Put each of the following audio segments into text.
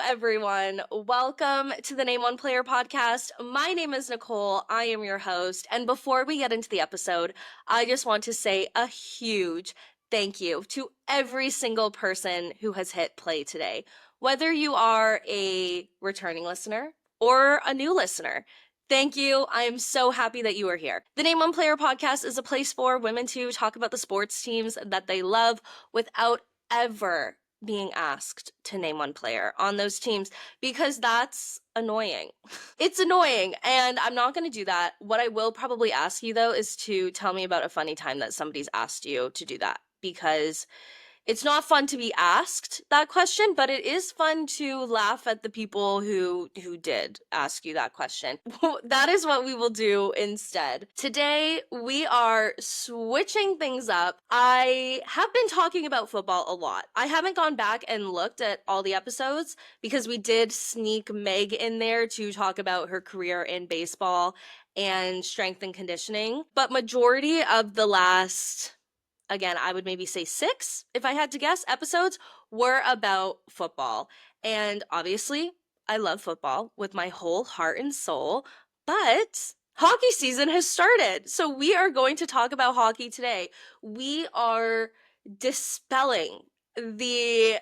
everyone. Welcome to the Name One Player podcast. My name is Nicole. I am your host. And before we get into the episode, I just want to say a huge thank you to every single person who has hit play today. Whether you are a returning listener or a new listener, thank you. I am so happy that you are here. The Name One Player podcast is a place for women to talk about the sports teams that they love without ever being asked to name one player on those teams, because that's annoying. It's annoying, and I'm not going to do that. What I will probably ask you, though, is to tell me about a funny time that somebody's asked you to do that, because it's not fun to be asked that question, but it is fun to laugh at the people who did ask you that question. That is what we will do instead. Today, we are switching things up. I have been talking about football a lot. I haven't gone back and looked at all the episodes because we did sneak Meg in there to talk about her career in baseball and strength and conditioning. But majority of the last, again, I would maybe say 6, if I had to guess, episodes were about football. And obviously, I love football with my whole heart and soul, but hockey season has started. So we are going to talk about hockey today. We are dispelling the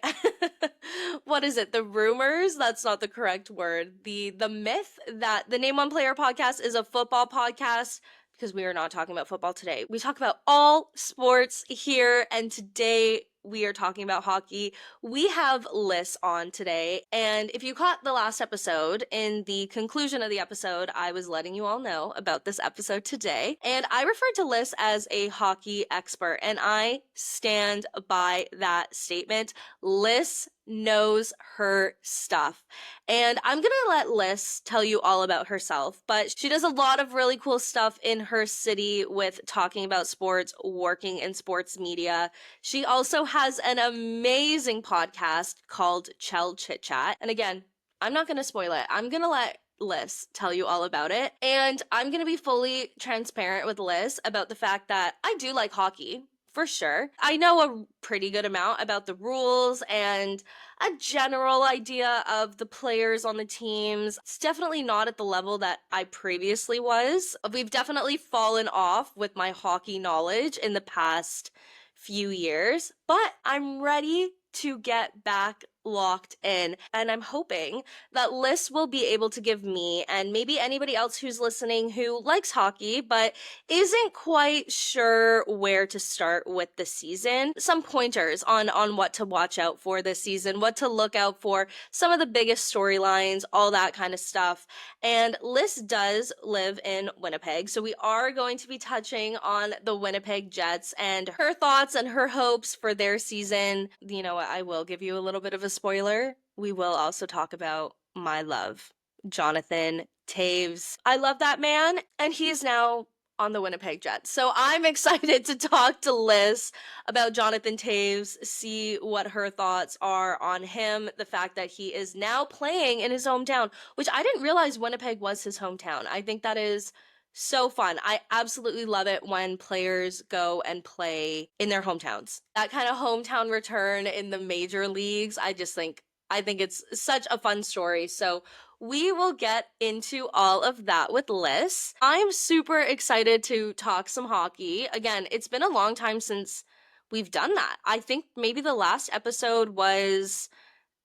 what is it, the rumors, that's not the correct word, the myth that the Name One Player podcast is a football podcast, because we are not talking about football today. We talk about all sports here, and today we are talking about hockey. We have Lyss on today, and if you caught the last episode, in the conclusion of the episode, I was letting you all know about this episode today, and I referred to Lyss as a hockey expert, and I stand by that statement. Lyss knows her stuff. And I'm gonna let Lyss tell you all about herself, but she does a lot of really cool stuff in her city with talking about sports, working in sports media. She also has an amazing podcast called Chell Chit Chat. And again, I'm not gonna spoil it. I'm gonna let Lyss tell you all about it. And I'm gonna be fully transparent with Lyss about the fact that I do like hockey. For sure. I know a pretty good amount about the rules and a general idea of the players on the teams. It's definitely not at the level that I previously was. We've definitely fallen off with my hockey knowledge in the past few years, but I'm ready to get back locked in, and I'm hoping that Lyss will be able to give me, and maybe anybody else who's listening who likes hockey but isn't quite sure where to start with the season, some pointers on what to watch out for this season, what to look out for, some of the biggest storylines, all that kind of stuff. And Lyss does live in Winnipeg, so we are going to be touching on the Winnipeg Jets and her thoughts and her hopes for their season. You know what, I will give you a little bit of a spoiler. We will also talk about my love, Jonathan Toews. I love that man, and he is now on the Winnipeg Jets. So I'm excited to talk to Lyss about Jonathan Toews, see what her thoughts are on him, the fact that he is now playing in his hometown, which I didn't realize Winnipeg was his hometown. I think that is so fun. I absolutely love it when players go and play in their hometowns. That kind of hometown return in the major leagues, I think it's such a fun story. So we will get into all of that with Lyss. I'm super excited to talk some hockey. Again, it's been a long time since we've done that. I think maybe the last episode was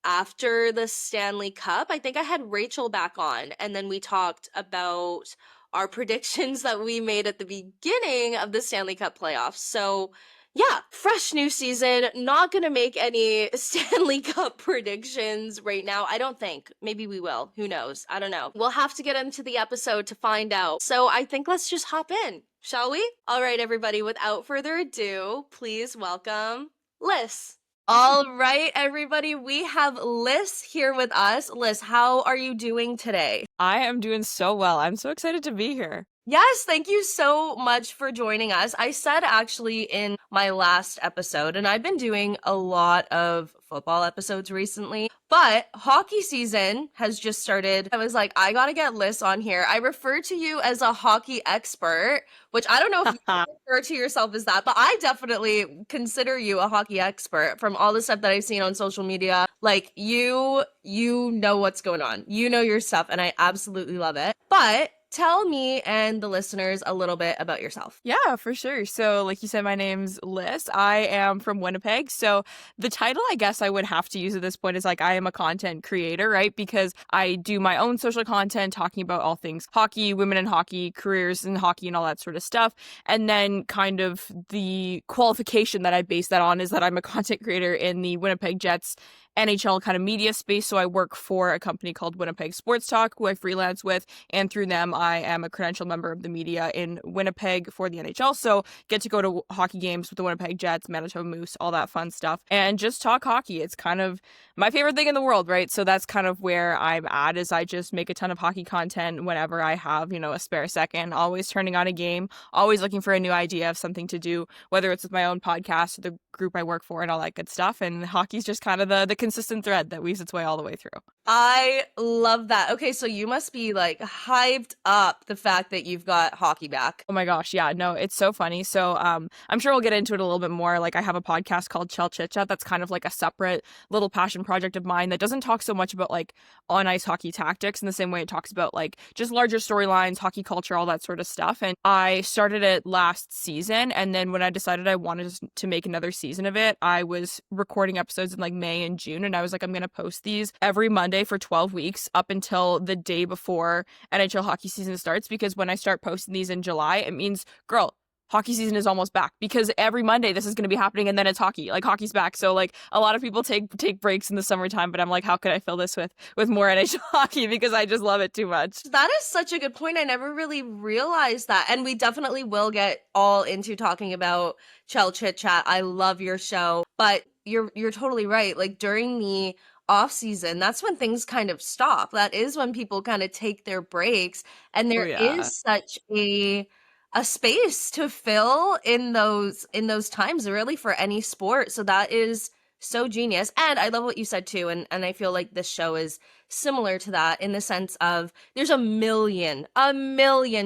after the Stanley Cup. I think I had Rachel back on, and then we talked about our predictions that we made at the beginning of the Stanley Cup playoffs. So yeah, fresh new season. Not gonna make any Stanley Cup predictions right now. I don't think. Maybe we will. Who knows? I don't know. We'll have to get into the episode to find out. So I think let's just hop in, shall we? All right, everybody, without further ado, please welcome Lyss. All right, everybody, we have Lyss here with us. Lyss, how are you doing today? I am doing so well. I'm so excited to be here. Yes, thank you so much for joining us. I said actually in my last episode, and I've been doing a lot of football episodes recently, but hockey season has just started. I was like, I gotta get Lyss on here. I refer to you as a hockey expert, which I don't know if you refer to yourself as that, but I definitely consider you a hockey expert from all the stuff that I've seen on social media. Like you know what's going on. You know your stuff, and I absolutely love it. But tell me and the listeners a little bit about yourself. Yeah, for sure. So, like you said, my name's Lyss. I am from Winnipeg. So, the title I guess I would have to use at this point is like I am a content creator, right? Because I do my own social content talking about all things hockey, women in hockey, careers in hockey, and all that sort of stuff. And then, kind of the qualification that I base that on is that I'm a content creator in the Winnipeg Jets NHL kind of media space. So, I work for a company called Winnipeg Sports Talk, who I freelance with. And through them, I am a credentialed member of the media in Winnipeg for the NHL. So get to go to hockey games with the Winnipeg Jets, Manitoba Moose, all that fun stuff, and just talk hockey. It's kind of my favorite thing in the world, right? So that's kind of where I'm at, is I just make a ton of hockey content whenever I have, a spare second, always turning on a game, always looking for a new idea of something to do, whether it's with my own podcast or the group I work for and all that good stuff. And hockey's just kind of the consistent thread that weaves its way all the way through. I love that. Okay, so you must be like hyped up the fact that you've got hockey back. Oh my gosh, yeah, no, it's so funny. So I'm sure we'll get into it a little bit more. Like I have a podcast called Chell Chit Chat that's kind of like a separate little passion project of mine that doesn't talk so much about like on ice hockey tactics in the same way it talks about like just larger storylines, hockey culture, all that sort of stuff. And I started it last season, and then when I decided I wanted to make another season of it, I was recording episodes in like May and June, and I was like, I'm gonna post these every Monday for 12 weeks up until the day before NHL hockey season starts, because when I start posting these in July, it means, girl, hockey season is almost back, because every Monday this is going to be happening, and then it's hockey. Like hockey's back. So like a lot of people take breaks in the summertime, but I'm like, how could I fill this with more NHL hockey, because I just love it too much. That is such a good point. I never really realized that. And we definitely will get all into talking about Chell Chit Chat. I love your show, but you're totally right. Like during the off season, that's when things kind of stop. That is when people kind of take their breaks, and Oh there yeah. is such a space to fill in those times really for any sport. So that is so genius. And I love what you said too, and I feel like this show is similar to that in the sense of there's a million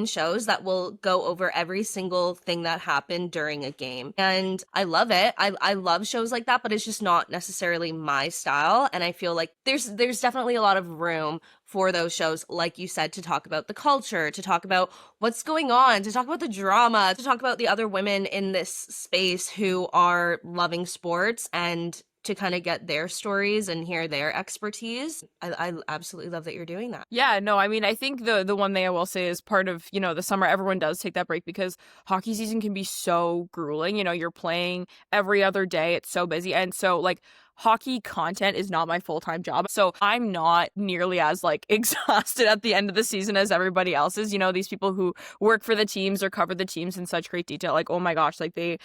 shows that will go over every single thing that happened during a game. And I love it. I love shows like that, but it's just not necessarily my style. And I feel like there's definitely a lot of room for those shows, like you said, to talk about the culture, to talk about what's going on, to talk about the drama, to talk about the other women in this space who are loving sports, and to kind of get their stories and hear their expertise. I absolutely love that you're doing that. Yeah, no, I mean, I think the one thing I will say is part of, the summer, everyone does take that break because hockey season can be so grueling. You're playing every other day. It's so busy. And so, like, hockey content is not my full-time job. So I'm not nearly as, like, exhausted at the end of the season as everybody else is. These people who work for the teams or cover the teams in such great detail, like, oh my gosh, like, they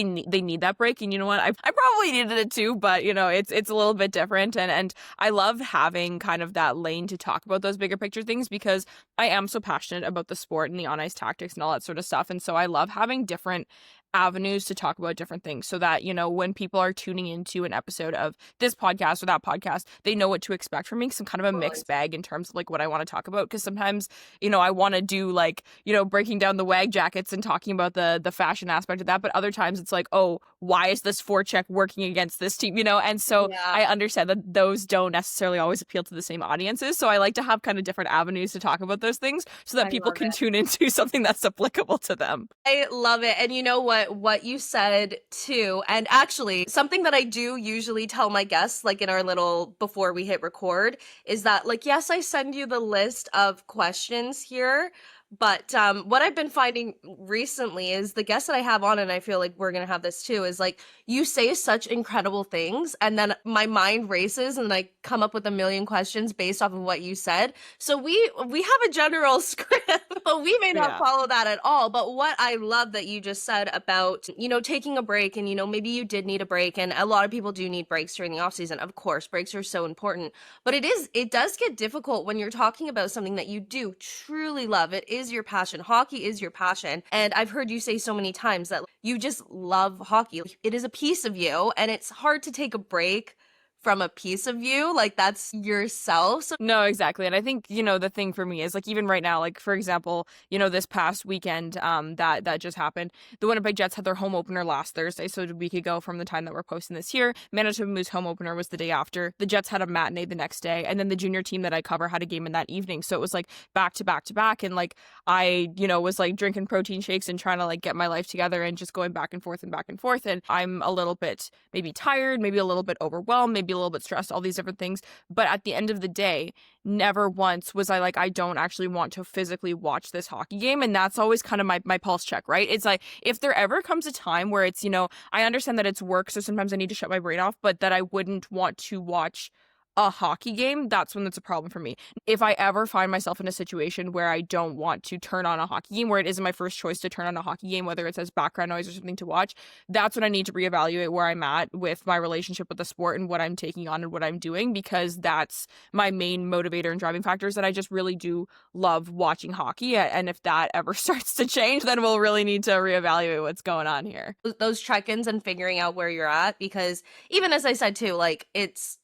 need that break. And you know what? I probably needed it too, but, it's a little bit different. And I love having kind of that lane to talk about those bigger picture things, because I am so passionate about the sport and the on ice tactics and all that sort of stuff. And so I love having different avenues to talk about different things, so that, when people are tuning into an episode of this podcast or that podcast, they know what to expect from me. Because I'm kind of a mixed bag in terms of like what I want to talk about. Because sometimes, I want to do like, breaking down the WAG jackets and talking about the fashion aspect of that. But other times it's like, oh, why is this forecheck working against this team? And so Yeah. I understand that those don't necessarily always appeal to the same audiences. So I like to have kind of different avenues to talk about those things, so that I people love can it. tune into something that's applicable to them. I love it. And you know what you said too, and actually something that I do usually tell my guests, like in our little before we hit record, is that like, yes, I send you the list of questions here, but what I've been finding recently is the guests that I have on, and I feel like we're gonna have this too, is like you say such incredible things, and then my mind races, and I come up with a million questions based off of what you said. So we have a general script But we may not Yeah. follow that at all. But what I love that you just said about, taking a break and, maybe you did need a break. And a lot of people do need breaks during the off season. Of course, breaks are so important. But it does get difficult when you're talking about something that you do truly love. It is your passion. Hockey is your passion. And I've heard you say so many times that you just love hockey. It is a piece of you, and it's hard to take a break from a piece of you. Like, that's yourself. So No, exactly. And I think, the thing for me is like even right now, like for example, this past weekend, that just happened. The Winnipeg Jets had their home opener last Thursday, so a week ago from the time that we're posting this here. Manitoba Moose home opener was the day after. The Jets had a matinee the next day, and then the junior team that I cover had a game in that evening. So it was like back to back to back. And like I, was like drinking protein shakes and trying to like get my life together and just going back and forth and back and forth. And I'm a little bit maybe tired, maybe a little bit overwhelmed, maybe a little bit stressed, all these different things. But at the end of the day, never once was I like, I don't actually want to physically watch this hockey game. And that's always kind of my pulse check, right? It's like, if there ever comes a time where it's, I understand that it's work, so sometimes I need to shut my brain off, but that I wouldn't want to watch a hockey game, that's when it's a problem for me. If I ever find myself in a situation where I don't want to turn on a hockey game, where it isn't my first choice to turn on a hockey game, whether it's as background noise or something to watch, that's when I need to reevaluate where I'm at with my relationship with the sport and what I'm taking on and what I'm doing, because that's my main motivator and driving factor, is that I just really do love watching hockey. And if that ever starts to change, then we'll really need to reevaluate what's going on here. those check-ins and figuring out where you're at, because even as I said too, like it's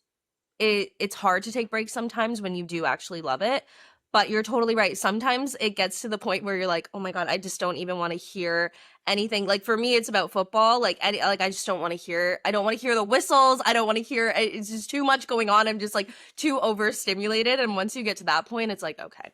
hard to take breaks sometimes when you do actually love it. But you're totally right. Sometimes it gets to the point where you're like, oh my God, I just don't even want to hear anything. Like for me, it's about football. Like, I just don't want to hear, I don't want to hear the whistles. I don't want to hear, it's just too much going on. I'm just like too overstimulated. And once you get to that point, it's like, okay,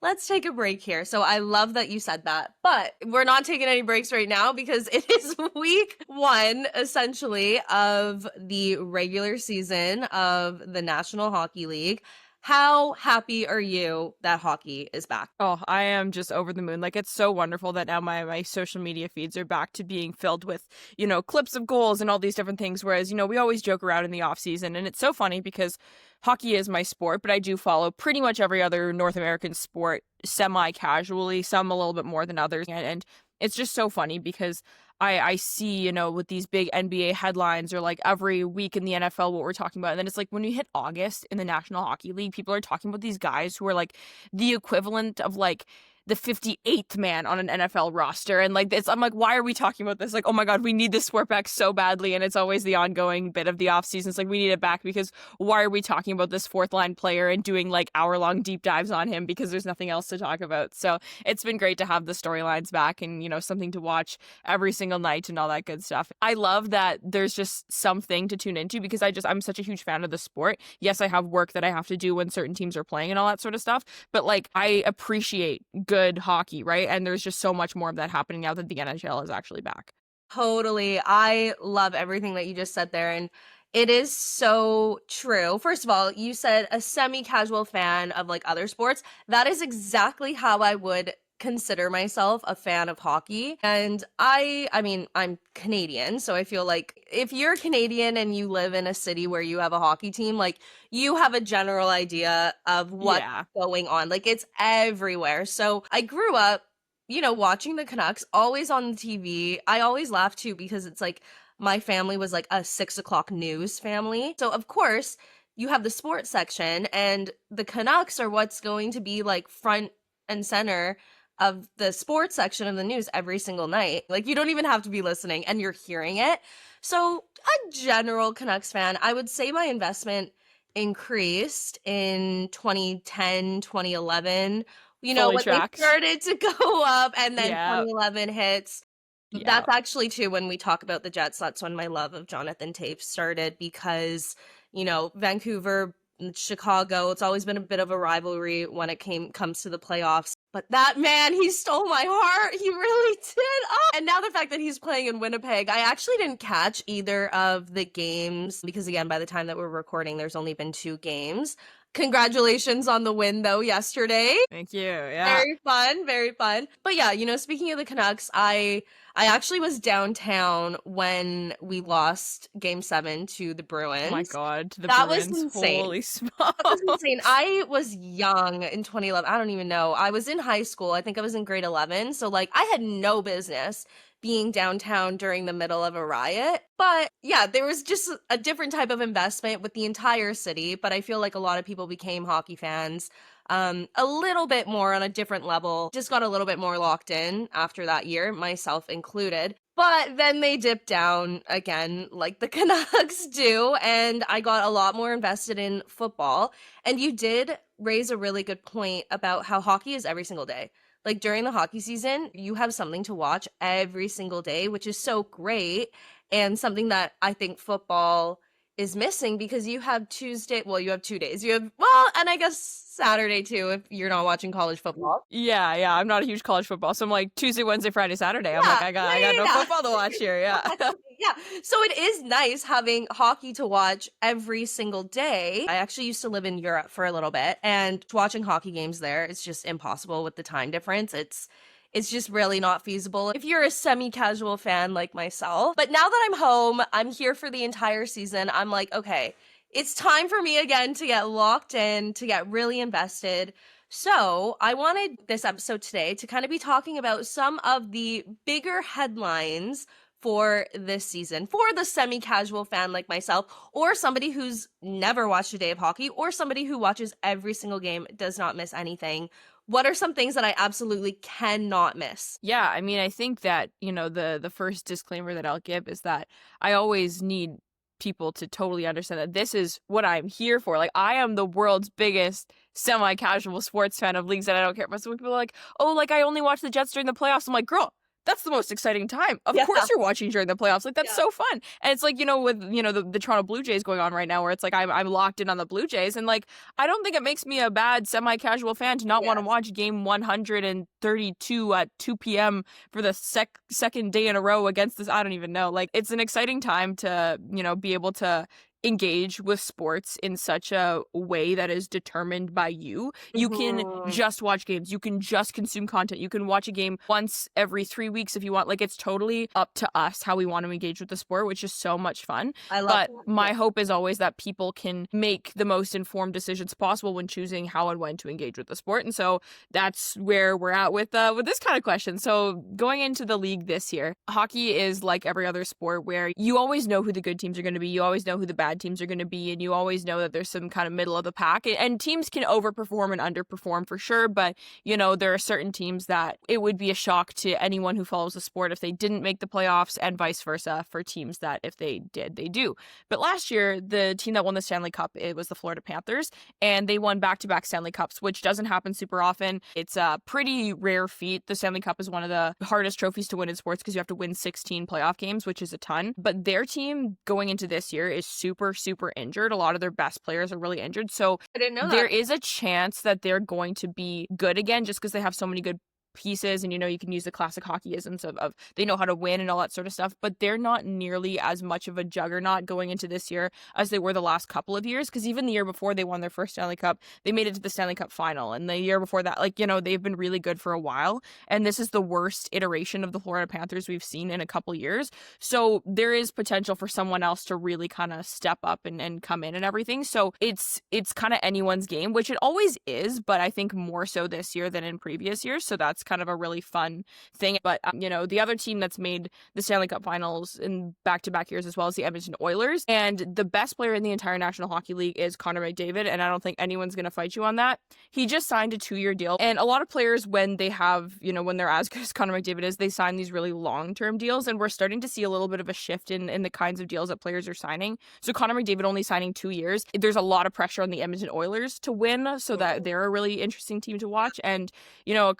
let's take a break here. So I love that you said that, but we're not taking any breaks right now because it is week one, essentially, of the regular season of the National Hockey League. How happy are you that hockey is back? Oh, I am just over the moon. Like, it's so wonderful that now my social media feeds are back to being filled with, clips of goals and all these different things. Whereas, we always joke around in the off season. And it's so funny because hockey is my sport, but I do follow pretty much every other North American sport semi-casually, some a little bit more than others. And it's just so funny because I see, with these big NBA headlines or like every week in the NFL what we're talking about. And then it's like when you hit August in the National Hockey League, people are talking about these guys who are like the equivalent of like the 58th man on an NFL roster. And like I'm like, why are we talking about this? Like, oh my God, we need this sport back so badly. And it's always the ongoing bit of the off season. It's like, we need it back because why are we talking about this fourth line player and doing like hour-long deep dives on him because there's nothing else to talk about. So it's been great to have the storylines back and, something to watch every single night and all that good stuff. I love that there's just something to tune into because I'm such a huge fan of the sport. Yes, I have work that I have to do when certain teams are playing and all that sort of stuff, but like I appreciate good hockey, right? And there's just so much more of that happening now that the NHL is actually back. Totally. I love everything that you just said there. And it is so true. First of all, you said a semi-casual fan of like other sports. That is exactly how I would consider myself a fan of hockey. And I mean, I'm Canadian, so I feel like if you're Canadian and you live in a city where you have a hockey team, like you have a general idea of what's Yeah. going on. Like it's everywhere. So I grew up, watching the Canucks always on the TV. I always laugh too because it's like my family was like a 6 o'clock news family. So of course you have the sports section and the Canucks are what's going to be like front and center of the sports section of the news every single night. Like you don't even have to be listening and you're hearing it. So a general Canucks fan, I would say my investment increased in 2010, 2011, Fully when they tracked. started to go up and then Yeah. 2011 hits. Yeah. That's actually too, when we talk about the Jets, that's when my love of Jonathan Tape started because, Vancouver, Chicago, it's always been a bit of a rivalry when it comes to the playoffs. But that man, he stole my heart. He really did. Oh. And now the fact that he's playing in Winnipeg, I actually didn't catch either of the games because again, by the time that we're recording, there's only been 2 games. Congratulations on the win, though, yesterday. Thank you. Yeah. Very fun, very fun. But yeah, speaking of the Canucks, I actually was downtown when we lost Game 7 to the Oh my Bruins. God, to the That was Bruins. insane. Holy That was insane. smokes. I was young in 2011. I don't even know. I was in high school. I think I was in grade 11. So, like, I had no business being downtown during the middle of a riot. But yeah, there was just a different type of investment with the entire city. But I feel like a lot of people became hockey fans a little bit more on a different level. Just got a little bit more locked in after that year, myself included. But then they dipped down again, like the Canucks do, and I got a lot more invested in football. And you did raise a really good point about how hockey is every single day. Like during the hockey season, you have something to watch every single day, which is so great and something that I think football is missing because you have Tuesday, well, you have 2 days. You have, well, and I guess Saturday too if you're not watching college football. Yeah. I'm not a huge college football, so I'm like Tuesday, Wednesday, Friday, Saturday. I'm Yeah, like, yeah, I got no yeah, football to watch here. Yeah. yeah. Yeah. So it is nice having hockey to watch every single day. I actually used to live in Europe for a little bit, and watching hockey games there, it's just impossible with the time difference. It's just really not feasible if you're a semi-casual fan like myself. But now that I'm home, I'm here for the entire season. I'm like, okay, it's time for me again to get locked in, to get really invested. So, I wanted this episode today to kind of be talking about some of the bigger headlines for this season for the semi casual fan like myself, or somebody who's never watched a day of hockey, or somebody who watches every single game, does not miss anything. What are some things that I absolutely cannot miss? Yeah, I mean, I think that, the first disclaimer that I'll give is that I always need people to totally understand that this is what I'm here for. Like, I am the world's biggest semi-casual sports fan of leagues that I don't care about. So when people are like, oh, like, I only watch the Jets during the playoffs. I'm like, girl, that's the most exciting time. Of Yeah. course you're watching during the playoffs. Like, that's Yeah. so fun. And it's like, with, the Toronto Blue Jays going on right now where it's like, I'm locked in on the Blue Jays. And like, I don't think it makes me a bad semi-casual fan to not want to Yes. watch game 132 at 2 p.m. for the second day in a row against this. I don't even know. Like, it's an exciting time to, be able to engage with sports in such a way that is determined by you. You can Mhm. just watch games. You can just consume content. You can watch a game once every 3 weeks if you want. Like, it's totally up to us how we want to engage with the sport, which is so much fun. I love But that. my Yeah. hope is always that people can make the most informed decisions possible when choosing how and when to engage with the sport. And so that's where we're at with this kind of question. So going into the league this year, hockey is like every other sport where you always know who the good teams are going to be. You always know who the bad teams are going to be, and you always know that there's some kind of middle of the pack, and teams can overperform and underperform for sure, but there are certain teams that it would be a shock to anyone who follows the sport if they didn't make the playoffs, and vice versa for teams that if they did, they do. But last year, the team that won the Stanley Cup, it was the Florida Panthers, and they won back-to-back Stanley Cups, which doesn't happen super often. It's a pretty rare feat. The Stanley Cup is one of the hardest trophies to win in sports because you have to win 16 playoff games, which is a ton. But their team going into this year is super injured. A lot of their best players are really injured. So I didn't know there that. is a chance that they're going to be good again just because they have so many good pieces, and you can use the classic hockeyisms of they know how to win and all that sort of stuff, but they're not nearly as much of a juggernaut going into this year as they were the last couple of years, because even the year before they won their first Stanley Cup, they made it to the Stanley Cup final, and the year before that, they've been really good for a while, and this is the worst iteration of the Florida Panthers we've seen in a couple years. So there is potential for someone else to really kind of step up and come in and everything. So it's kind of anyone's game, which it always is, but I think more so this year than in previous years. So that's kind of a really fun thing. But, the other team that's made the Stanley Cup finals in back-to-back years as well is the Edmonton Oilers. And the best player in the entire National Hockey League is Connor McDavid. And I don't think anyone's going to fight you on that. He just signed a 2-year deal. And a lot of players, when they have, when they're as good as Connor McDavid is, they sign these really long-term deals. And we're starting to see a little bit of a shift in the kinds of deals that players are signing. So Connor McDavid only signing 2 years. There's a lot of pressure on the Edmonton Oilers to win, so that they're a really interesting team to watch. And,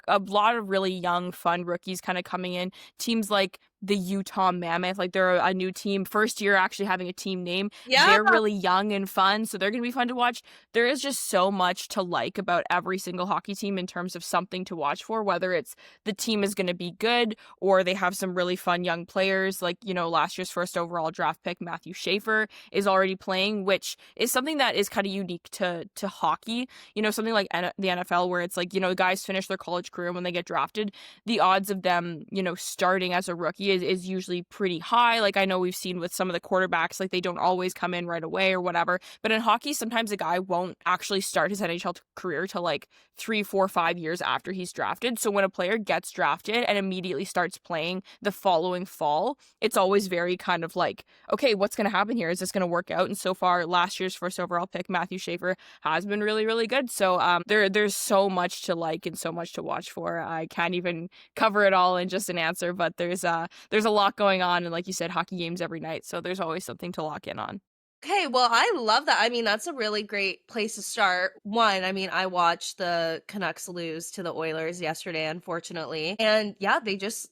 a lot of really young, fun rookies kind of coming in. Teams like the Utah Mammoth. Like, they're a new team, first year actually having a team name. Yeah. They're really young and fun, so they're going to be fun to watch. There is just so much to like about every single hockey team in terms of something to watch for, whether it's the team is going to be good or they have some really fun young players. Like, last year's first overall draft pick, Matthew Schaefer, is already playing, which is something that is kind of unique to hockey. Something like the NFL, where it's like, guys finish their college career, and when they get drafted, the odds of them, starting as a rookie is usually pretty high. Like, I know we've seen with some of the quarterbacks, like, they don't always come in right away or whatever. But in hockey, sometimes a guy won't actually start his NHL career till like 3, 4, 5 years after he's drafted. So when a player gets drafted and immediately starts playing the following fall, it's always very kind of like, okay, what's going to happen here? Is this going to work out? And so far, last year's first overall pick, Matthew Schaefer, has been really, really good. So there's so much to like and so much to watch for. I can't even cover it all in just an answer, but there's a lot going on, and like you said, hockey games every night, so there's always something to lock in on. Okay, well, I love that. I mean, that's a really great place to start. One, I mean, I watched the Canucks lose to the Oilers yesterday, unfortunately. And yeah, they just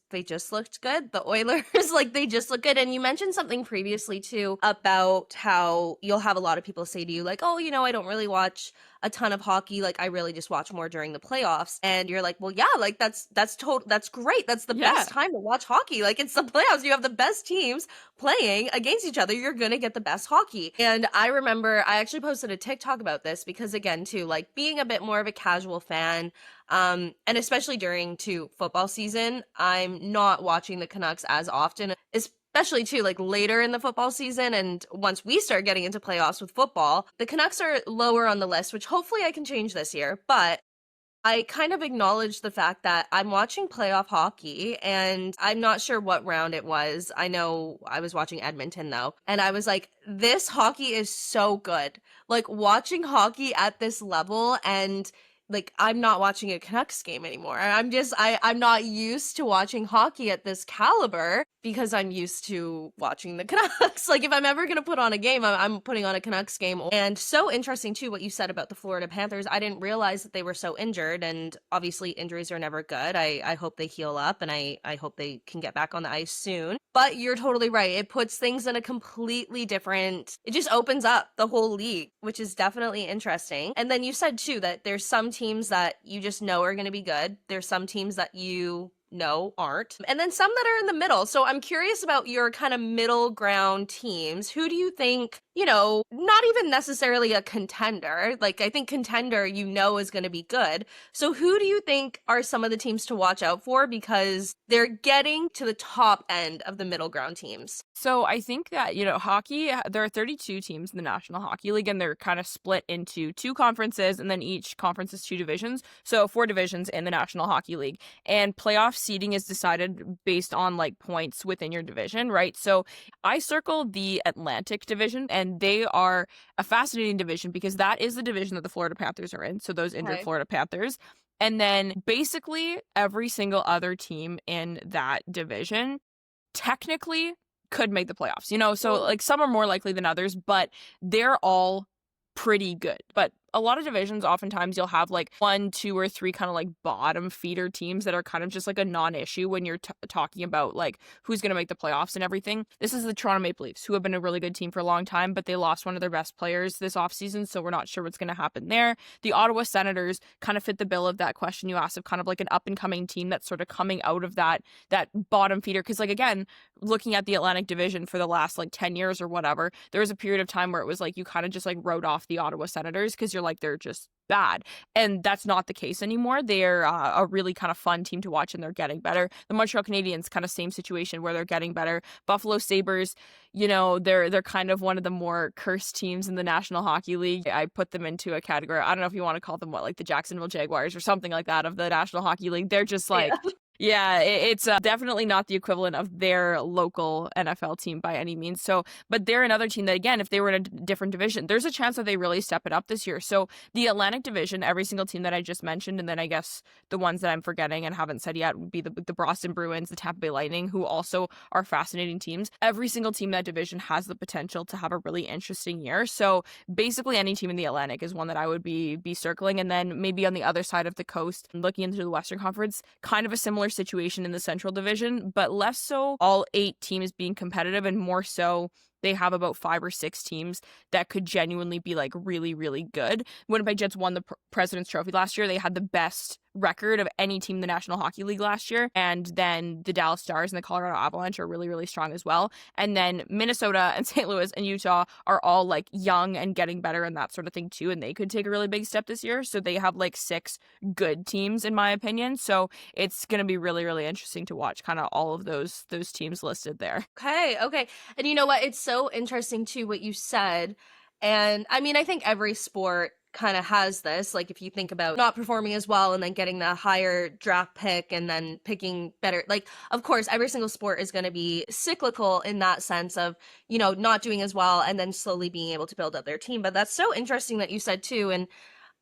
looked good. The Oilers, like, they just look good. And you mentioned something previously too about how you'll have a lot of people say to you, like, oh, I don't really watch a ton of hockey. Like, I really just watch more during the playoffs. And you're like, well, yeah, like that's great. That's the Yeah. best time to watch hockey. Like, it's the playoffs. You have the best teams playing against each other. You're gonna get the best hockey. And I remember I actually posted a TikTok about this because, again, too, like, being a bit more of a casual fan, and especially during football season, I'm not watching the Canucks as often, especially too, like, later in the football season. And once we start getting into playoffs with football, the Canucks are lower on the list, which hopefully I can change this year. But I kind of acknowledge the fact that I'm watching playoff hockey, and I'm not sure what round it was. I know I was watching Edmonton though, and I was like, this hockey is so good. Like, watching hockey at this level, and like, I'm not watching a Canucks game anymore. I'm not used to watching hockey at this caliber because I'm used to watching the Canucks. Like, if I'm ever going to put on a game, I'm putting on a Canucks game. And so interesting too what you said about the Florida Panthers. I didn't realize that they were so injured, and obviously injuries are never good. I hope they heal up, and I hope they can get back on the ice soon. But you're totally right. It puts things in a completely different, it just opens up the whole league, which is definitely interesting. And then you said too that there's some teams that you just know are going to be good. There's some teams that you know aren't. And then some that are in the middle. So I'm curious about your kind of middle ground teams. Who do you think, not even necessarily a contender? Like, I think contender, is going to be good. So who do you think are some of the teams to watch out for, because they're getting to the top end of the middle ground teams? So I think that, hockey, there are 32 teams in the National Hockey League, and they're kind of split into 2 conferences, and then each conference is 2 divisions. So 4 divisions in the National Hockey League. And playoff seeding is decided based on like points within your division, right? So I circled the Atlantic division, and they are a fascinating division because that is the division that the Florida Panthers are in. So those injured Okay. Florida Panthers. And then basically every single other team in that division technically could make the playoffs, so Cool. like some are more likely than others, but they're all pretty good. But a lot of divisions, oftentimes you'll have like 1, 2, or 3 kind of like bottom feeder teams that are kind of just like a non-issue when you're talking about like who's going to make the playoffs and everything. This is the Toronto Maple Leafs, who have been a really good team for a long time, but they lost one of their best players this offseason, so we're not sure what's going to happen there. The Ottawa Senators kind of fit the bill of that question you asked, of kind of like an up-and-coming team that's sort of coming out of that bottom feeder. Because, like, again, looking at the Atlantic Division for the last like 10 years or whatever, there was a period of time where it was like you kind of just like wrote off the Ottawa Senators because you're like, they're just bad. And that's not the case anymore. They're a really kind of fun team to watch, and they're getting better. The Montreal Canadiens, kind of same situation where they're getting better. Buffalo Sabres, they're kind of one of the more cursed teams in the National Hockey League. I put them into a category, I don't know if you want to call them like the Jacksonville Jaguars or something like that of the National Hockey League. They're just like, Yeah. yeah, it's definitely not the equivalent of their local NFL team by any means. So, but they're another team that, again, if they were in a different division, there's a chance that they really step it up this year. So the Atlantic Division, every single team that I just mentioned, and then I guess the ones that I'm forgetting and haven't said yet would be the Boston Bruins, the Tampa Bay Lightning, who also are fascinating teams. Every single team in that division has the potential to have a really interesting year. So basically any team in the Atlantic is one that I would be circling. And then maybe on the other side of the coast, looking into the Western Conference, kind of a similar similar situation in the Central Division, but less so all 8 teams being competitive, and more so they have about 5 or 6 teams that could genuinely be like really, really good. Winnipeg Jets won the President's Trophy last year. They had the best record of any team in the National Hockey League last year. And then the Dallas Stars and the Colorado Avalanche are really, really strong as well. And then Minnesota and St. Louis and Utah are all like young and getting better and that sort of thing too. And they could take a really big step this year. So they have like 6 good teams in my opinion. So it's going to be really, really interesting to watch kind of all of those teams listed there. Okay. And you know what? It's so interesting too what you said. And I mean, I think every sport kind of has this. Like if you think about not performing as well and then getting the higher draft pick and then picking better, like of course, every single sport is going to be cyclical in that sense of, you know, not doing as well and then slowly being able to build up their team. But that's so interesting that you said too. And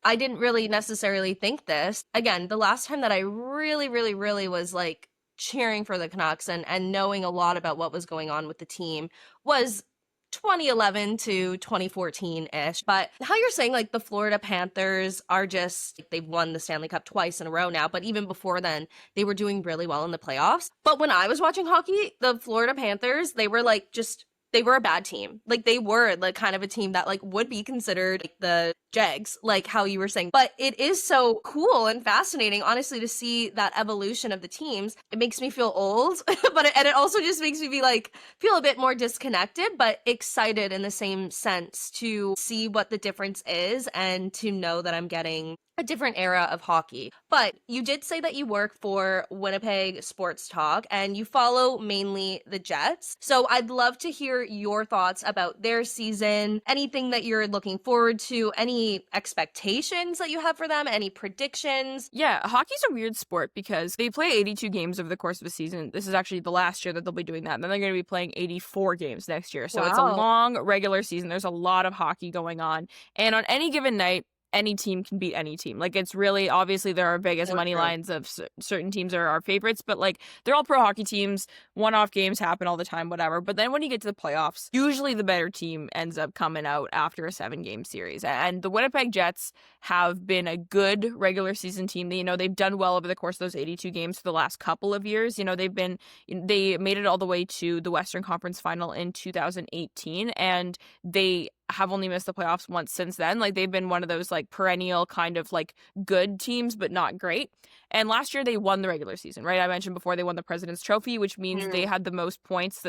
I didn't really necessarily think this. Again, the last time that I really, really, really was like cheering for the Canucks and knowing a lot about what was going on with the team was 2011 to 2014-ish. But how you're saying like the Florida Panthers are just, they've won the Stanley Cup twice in a row now, but even before then, they were doing really well in the playoffs. But when I was watching hockey, the Florida Panthers, they were like just, they were a bad team. Like they were like kind of a team that like would be considered like the Jags, like how you were saying. But it is so cool and fascinating, honestly, to see that evolution of the teams. It makes me feel old, and it also just makes me be like, feel a bit more disconnected, but excited in the same sense to see what the difference is and to know that I'm getting a different era of hockey. But you did say that you work for Winnipeg Sports Talk and you follow mainly the Jets. So I'd love to hear your thoughts about their season, anything that you're looking forward to, any expectations that you have for them, any predictions. Yeah, hockey's a weird sport because they play 82 games over the course of a season. This is actually the last year that they'll be doing that. And then they're going to be playing 84 games next year. So It's a long regular season. There's a lot of hockey going on. And on any given night, any team can beat any team. Like, it's really, obviously, there are Vegas money lines of certain teams are our favorites, but, like, they're all pro hockey teams. One-off games happen all the time, whatever. But then when you get to the playoffs, usually the better team ends up coming out after a 7-game series. And the Winnipeg Jets have been a good regular season team. They've done well over the course of those 82 games for the last couple of years. They made it all the way to the Western Conference Final in 2018, and they have only missed the playoffs once since then. Like, they've been one of those like perennial kind of like good teams, but not great. And last year they won the regular season, right? I mentioned before they won the President's Trophy, which means they had the most points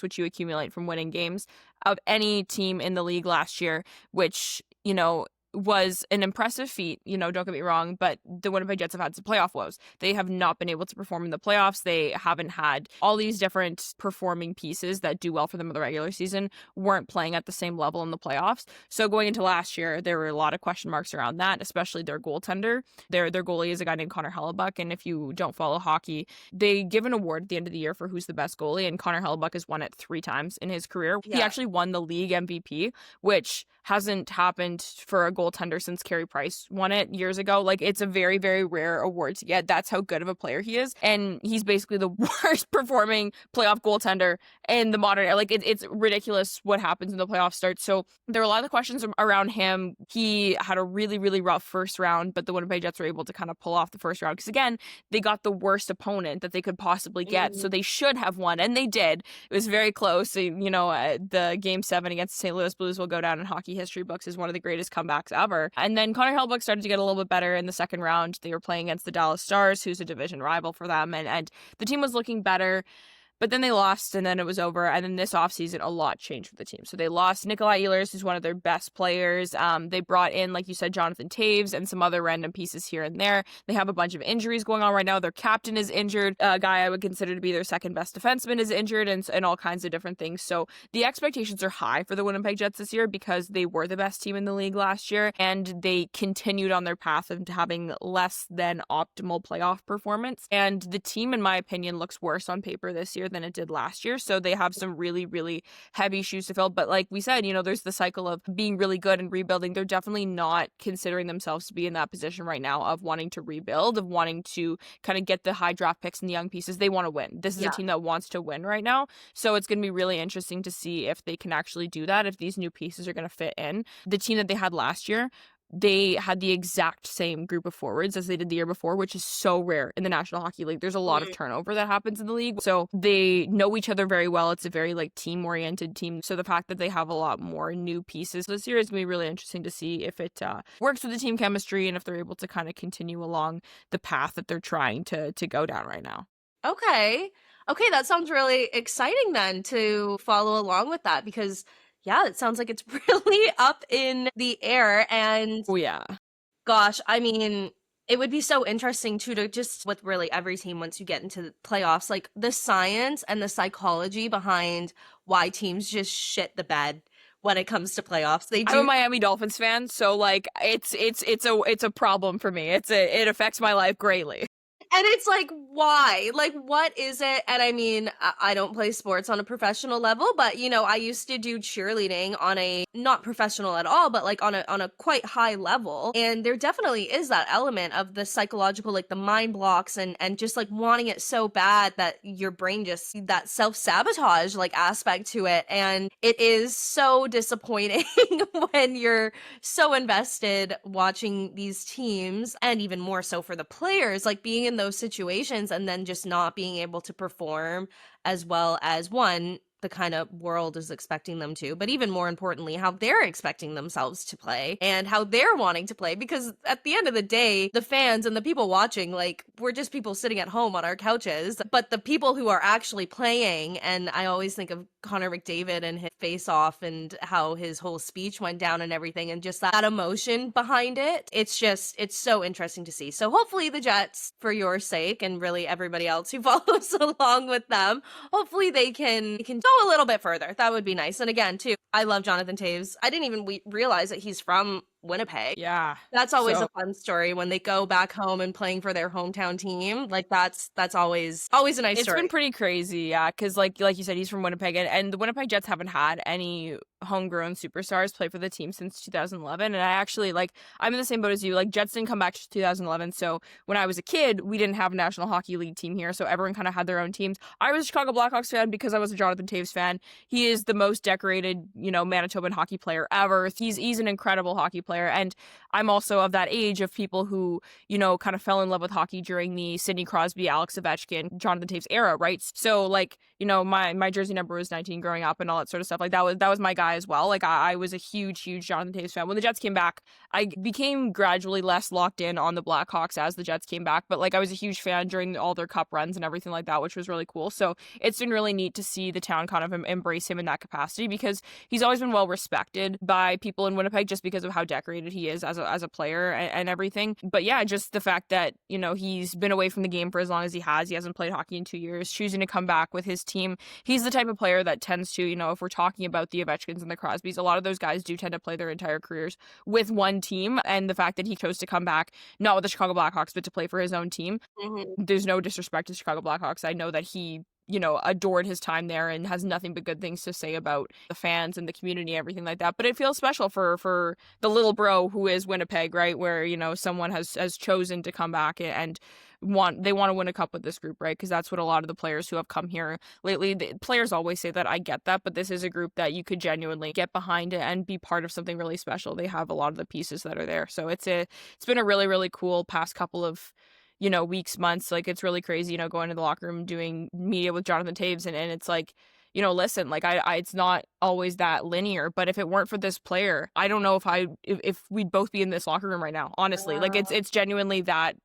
which you accumulate from winning games of any team in the league last year, which, was an impressive feat, don't get me wrong, but the Winnipeg Jets have had some playoff woes. They have not been able to perform in the playoffs. They haven't had all these different performing pieces that do well for them in the regular season weren't playing at the same level in the playoffs. So going into last year, there were a lot of question marks around that, especially their goaltender. Their goalie is a guy named Connor Hellebuck, and if you don't follow hockey, they give an award at the end of the year for who's the best goalie, and Connor Hellebuck has won it 3 times in his career. Yeah. He actually won the league MVP, which hasn't happened for a goaltender since Carey Price won it years ago. Like, it's a very, very rare award to get. That's how good of a player he is. And he's basically the worst performing playoff goaltender in the modern era. Like, it's ridiculous what happens when the playoffs start. So there were a lot of questions around him. He had a really, really rough first round, but the Winnipeg Jets were able to kind of pull off the first round. Because again, they got the worst opponent that they could possibly get. So they should have won. And they did. It was very close. The Game 7 against the St. Louis Blues will go down in hockey history books as one of the greatest comebacks ever. And then Connor Hellebuck started to get a little bit better in the second round. They were playing against the Dallas Stars, who's a division rival for them, and the team was looking better. But then they lost, and then it was over. And then this offseason, a lot changed for the team. So they lost Nikolai Ehlers, who's one of their best players. They brought in, like you said, Jonathan Taves and some other random pieces here and there. They have a bunch of injuries going on right now. Their captain is injured. A guy I would consider to be their second best defenseman is injured, and all kinds of different things. So the expectations are high for the Winnipeg Jets this year because they were the best team in the league last year, and they continued on their path of having less than optimal playoff performance. And the team, in my opinion, looks worse on paper this year than it did last year. So they have some really, really heavy shoes to fill. But like we said, there's the cycle of being really good and rebuilding. They're definitely not considering themselves to be in that position right now of wanting to rebuild, of wanting to kind of get the high draft picks and the young pieces. They want to win. This is a team that wants to win right now. So it's going to be really interesting to see if they can actually do that, if these new pieces are going to fit in. The team that they had last year they had the exact same group of forwards as they did the year before, which is so rare in the National Hockey League. There's a lot of turnover that happens in the league. So they know each other very well. It's a very like team-oriented team. So the fact that they have a lot more new pieces this year is going to be really interesting to see if it works with the team chemistry and if they're able to kind of continue along the path that they're trying to go down right now. Okay. Okay, that sounds really exciting then to follow along with that because yeah, it sounds like it's really up in the air and Oh, yeah. gosh, I mean, it would be so interesting too to just with really every team once you get into the playoffs, like the science and the psychology behind why teams just shit the bed when it comes to playoffs. They I'm a do. Miami Dolphins fan, so like it's a problem for me. It affects my life greatly. And it's like, why? Like, what is it? And I mean, I don't play sports on a professional level, but you know, I used to do cheerleading on a not professional at all, but like on a quite high level. And there definitely is that element of the psychological, like the mind blocks and just like wanting it so bad that your brain just that self-sabotage like aspect to it. And it is so disappointing when you're so invested watching these teams and even more so for the players, like being in those situations and then just not being able to perform as well as one the kind of world is expecting them to, but even more importantly, how they're expecting themselves to play and how they're wanting to play. Because at the end of the day, the fans and the people watching, like, we're just people sitting at home on our couches, but the people who are actually playing, and I always think of Connor McDavid and his face off and how his whole speech went down and everything, and just that emotion behind it. It's so interesting to see. So hopefully the Jets, for your sake, and really everybody else who follows along with them, hopefully they can go a little bit further. That would be nice. And again, too, I love Jonathan Toews. I didn't even realize that he's from Winnipeg. Yeah. That's always So a fun story when they go back home and playing for their hometown team. Like that's always a nice it's story. been pretty crazy, yeah, because like you said, he's from Winnipeg, and the Winnipeg Jets haven't had any homegrown superstars play for the team since 2011. And I actually I'm in the same boat as you. Like Jets didn't come back to 2011, so when I was a kid, we didn't have a National Hockey League team here, so everyone kind of had their own teams. I was a Chicago Blackhawks fan because I was a Jonathan Toews fan. He is the most decorated, Manitoban hockey player ever. He's an incredible hockey player, and I'm also of that age of people who, kind of fell in love with hockey during the Sidney Crosby, Alex Ovechkin, Jonathan Toews era, right? So my jersey number was 19 growing up and all that sort of stuff. Like that was my guy as well. Like I was a huge Jonathan Toews fan. When the Jets came back, I became gradually less locked in on the Blackhawks as the Jets came back, but like I was a huge fan during all their cup runs and everything like that, which was really cool. So it's been really neat to see the town kind of embrace him in that capacity because he's always been well respected by people in Winnipeg just because of how decorated he is as a player and everything. But yeah, just the fact that, he's been away from the game for as long as he has. He hasn't played hockey in 2 years, choosing to come back with his team. He's the type of player that tends to, if we're talking about the Ovechkins and the Crosbys, a lot of those guys do tend to play their entire careers with one team. And the fact that he chose to come back, not with the Chicago Blackhawks, but to play for his own team, there's no disrespect to Chicago Blackhawks. I know that he adored his time there and has nothing but good things to say about the fans and the community and everything like that. But it feels special for the little bro who is Winnipeg, right? Where, someone has chosen to come back and want to win a cup with this group, right? Because that's what a lot of the players who have come here lately, the players always say that. I get that, but this is a group that you could genuinely get behind it and be part of something really special. They have a lot of the pieces that are there. So it's been a really, really cool past couple of weeks, months. Like it's really crazy, going to the locker room, doing media with Jonathan Toews, and it's like, listen, like I it's not always that linear, but if it weren't for this player, I don't know if we'd both be in this locker room right now, honestly. Wow. Like it's genuinely that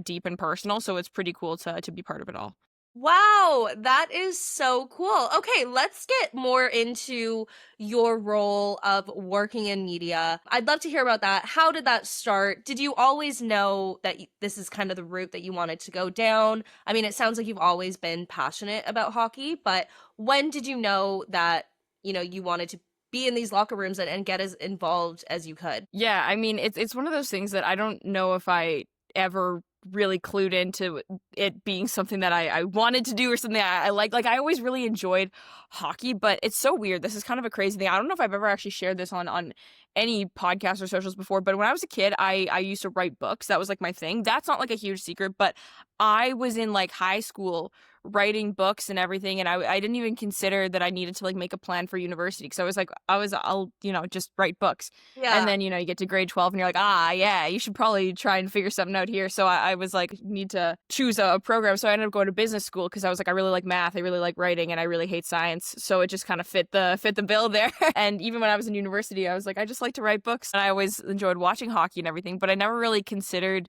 deep and personal, so it's pretty cool to be part of it all. Wow, that is so cool. Okay, let's get more into your role of working in media. I'd love to hear about that. How did that start? Did you always know that this is kind of the route that you wanted to go down? I mean, it sounds like you've always been passionate about hockey, but when did you know that, you wanted to be in these locker rooms and get as involved as you could? Yeah, I mean, it's one of those things that I don't know if I ever really clued into it being something that I wanted to do or something I like. Like I always really enjoyed hockey, but it's so weird. This is kind of a crazy thing. I don't know if I've ever actually shared this on any podcast or socials before, but when I was a kid, I used to write books. That was like my thing. That's not like a huge secret, but I was in like high school writing books and everything, and I didn't even consider that I needed to like make a plan for university, because I was like, I'll just write books. And Yeah. then, you get to grade 12 and you're like, ah, yeah, you should probably try and figure something out here. So I was like, need to choose a program. So I ended up going to business school because I was like, I really like math, I really like writing, and I really hate science. So it just kind of fit the bill there. And even when I was in university, I was like, I just like to write books. And I always enjoyed watching hockey and everything, but I never really considered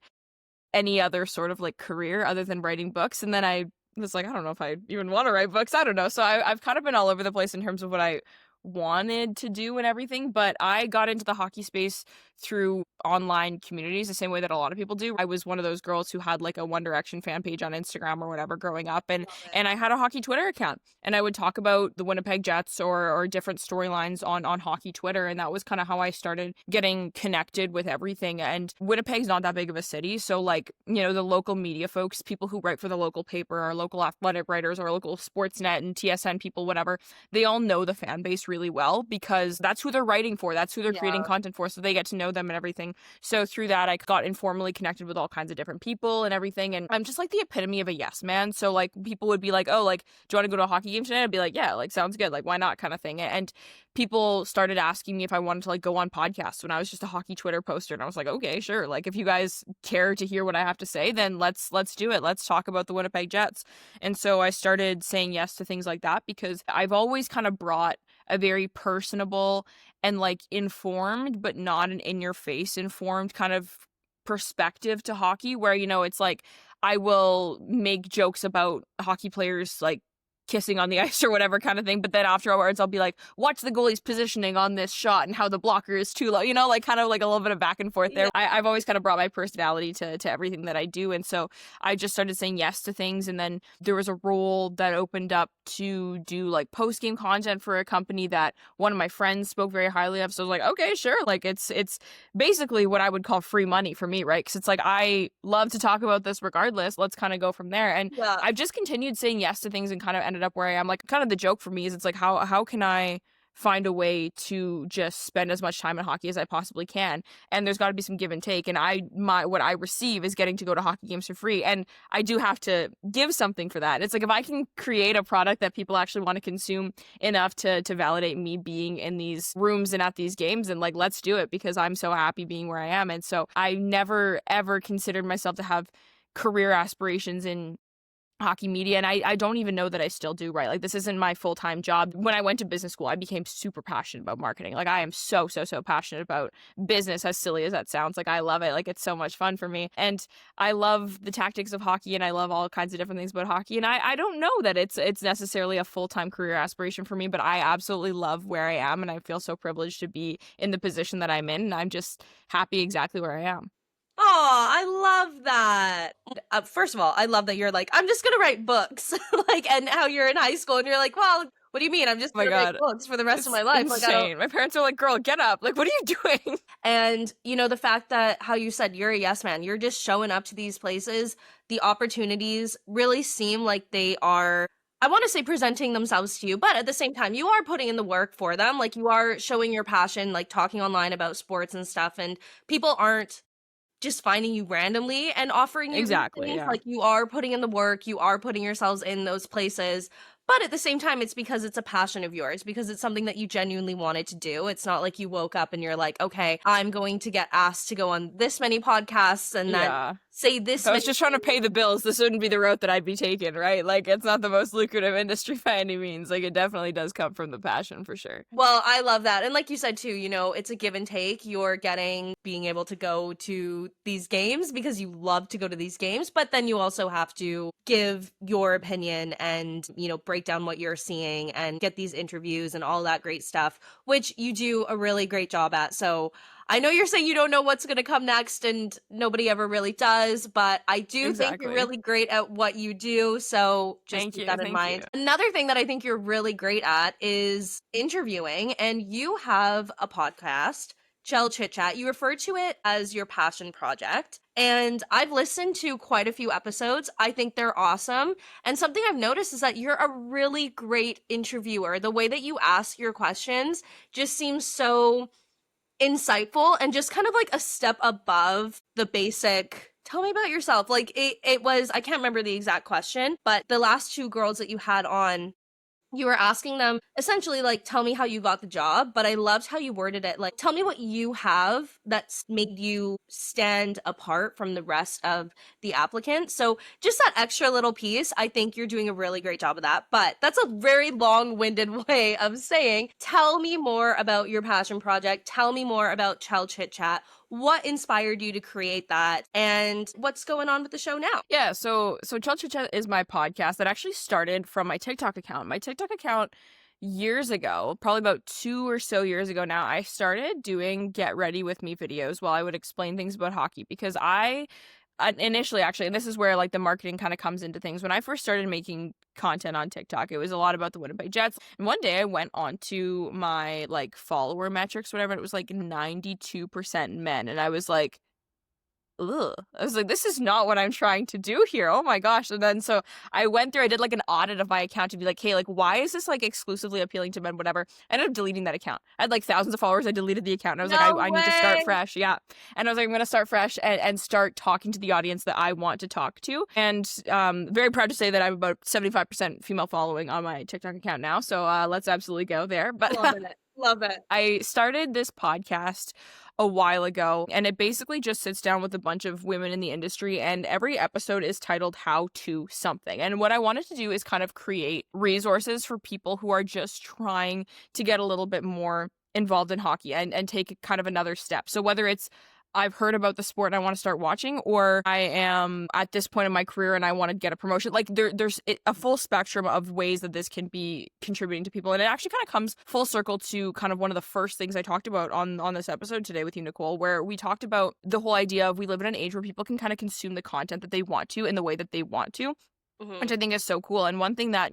any other sort of like career other than writing books. And then I was like, I don't know if I even want to write books. I don't know. So I've kind of been all over the place in terms of what I wanted to do and everything, but I got into the hockey space through online communities the same way that a lot of people do. I was one of those girls who had like a One Direction fan page on Instagram or whatever growing up, and Love it. and I had a hockey Twitter account, and I would talk about the Winnipeg Jets or different storylines on hockey Twitter, and that was kind of how I started getting connected with everything. And Winnipeg's not that big of a city, so like, the local media folks, people who write for the local paper, or local athletic writers, or local Sportsnet and TSN people, whatever, they all know the fan base really well because that's who they're writing for, that's who they're creating Yeah. content for, so they get to know them and everything. So through that, I got informally connected with all kinds of different people and everything, and I'm just like the epitome of a yes man. So like, people would be like, oh, like, do you want to go to a hockey game tonight? I'd be like, yeah, like, sounds good, like, why not, kind of thing. And people started asking me if I wanted to like go on podcasts when I was just a hockey Twitter poster, and I was like, okay, sure, like, if you guys care to hear what I have to say, then let's do it, let's talk about the Winnipeg Jets. And so I started saying yes to things like that because I've always kind of brought a very personable and like informed, but not an in your face informed kind of perspective to hockey, where, it's like, I will make jokes about hockey players like kissing on the ice or whatever kind of thing, but then afterwards I'll be like, watch the goalie's positioning on this shot and how the blocker is too low, like, kind of like a little bit of back and forth there. Yeah. I've always kind of brought my personality to everything that I do, and so I just started saying yes to things. And then there was a role that opened up to do like post-game content for a company that one of my friends spoke very highly of, so I was like, okay, sure, like, it's basically what I would call free money for me, right? Because it's like, I love to talk about this regardless, let's kind of go from there. And Yeah. I've just continued saying yes to things and kind of ended up where I am. Like, kind of the joke for me is, it's like, how can I find a way to just spend as much time in hockey as I possibly can? And there's got to be some give and take. And what I receive is getting to go to hockey games for free, and I do have to give something for that. It's like, if I can create a product that people actually want to consume enough to validate me being in these rooms and at these games, and like, let's do it, because I'm so happy being where I am. And so I never ever considered myself to have career aspirations in hockey media, and I don't even know that I still do, right? Like, this isn't my full-time job. When I went to business school, I became super passionate about marketing. Like, I am so passionate about business, as silly as that sounds. Like, I love it. Like, it's so much fun for me, and I love the tactics of hockey, and I love all kinds of different things about hockey. And I don't know that it's necessarily a full-time career aspiration for me, but I absolutely love where I am, and I feel so privileged to be in the position that I'm in, and I'm just happy exactly where I am. Oh, I love that. First of all, I love that you're like, I'm just gonna write books. Like, and how you're in high school and you're like, well, what do you mean? I'm just Oh my gonna write God. books for the rest of It's my life. Like, I don't. insane. My parents are like, girl, get up. Like, what are you doing? And, the fact that how you said you're a yes man, you're just showing up to these places, the opportunities really seem like they are, I want to say, presenting themselves to you, but at the same time, you are putting in the work for them. Like, you are showing your passion, like talking online about sports and stuff, and people aren't just finding you randomly and offering you these Exactly, things. yeah. Like, you are putting in the work, you are putting yourselves in those places. But at the same time, it's because it's a passion of yours, because it's something that you genuinely wanted to do. It's not like you woke up and you're like, okay, I'm going to get asked to go on this many podcasts and then Yeah. say this If I was many just trying to pay the bills, this wouldn't be the route that I'd be taking, right? Like, it's not the most lucrative industry by any means. Like, it definitely does come from the passion, for sure. Well, I love that. And like you said too, it's a give and take. You're being able to go to these games because you love to go to these games, but then you also have to give your opinion and, break down what you're seeing and get these interviews and all that great stuff, which you do a really great job at. So I know you're saying you don't know what's going to come next, and nobody ever really does, but I do think you're Exactly. really great at what you do. So just Thank keep you, that in thank mind. you. Another thing that I think you're really great at is interviewing, and you have a podcast, Gel Chit Chat. You refer to it as your passion project. And I've listened to quite a few episodes. I think they're awesome. And something I've noticed is that you're a really great interviewer. The way that you ask your questions just seems so insightful and just kind of like a step above the basic Tell me about yourself. Like it was, I can't remember the exact question, but the last two girls that you had on, you were asking them essentially like, tell me how you got the job, but I loved how you worded it. Like, tell me what you have that's made you stand apart from the rest of the applicants. So just that extra little piece, I think you're doing a really great job of that. But that's a very long-winded way of saying, tell me more about your passion project. Tell me more about Child Chit Chat. What inspired you to create that, and what's going on with the show now? Yeah, so Chill Chit Chat is my podcast that actually started from my TikTok account. My TikTok account years ago, probably about 2 or so years ago now, I started doing get ready with me videos while I would explain things about hockey because I initially actually, and this is where like the marketing kind of comes into things. When I first started making content on TikTok, it was a lot about the Winnipeg Jets. And one day I went on to my like follower metrics, whatever, and it was like 92% men. And I was like, ugh. I was like, this is not what I'm trying to do here. Oh my gosh. And then so I went through, I did like an audit of my account to be like, hey, like, why is this like exclusively appealing to men, whatever. I ended up deleting that account. I had like thousands of followers. I deleted the account. And I was like, No I need to start way. fresh. Yeah. And I was like, I'm going to start fresh and start talking to the audience that I want to talk to. And very proud to say that I'm about 75% female following on my TikTok account now. So let's absolutely go there. But Love it. Love it. I started this podcast a while ago, and it basically just sits down with a bunch of women in the industry, and every episode is titled How to Something. And what I wanted to do is kind of create resources for people who are just trying to get a little bit more involved in hockey and take kind of another step. So whether it's I've heard about the sport and I want to start watching, or I am at this point in my career and I want to get a promotion. Like there's a full spectrum of ways that this can be contributing to people. And it actually kind of comes full circle to kind of one of the first things I talked about on this episode today with you, Nicole, where we talked about the whole idea of we live in an age where people can kind of consume the content that they want to in the way that they want to, which I think is so cool. And one thing that,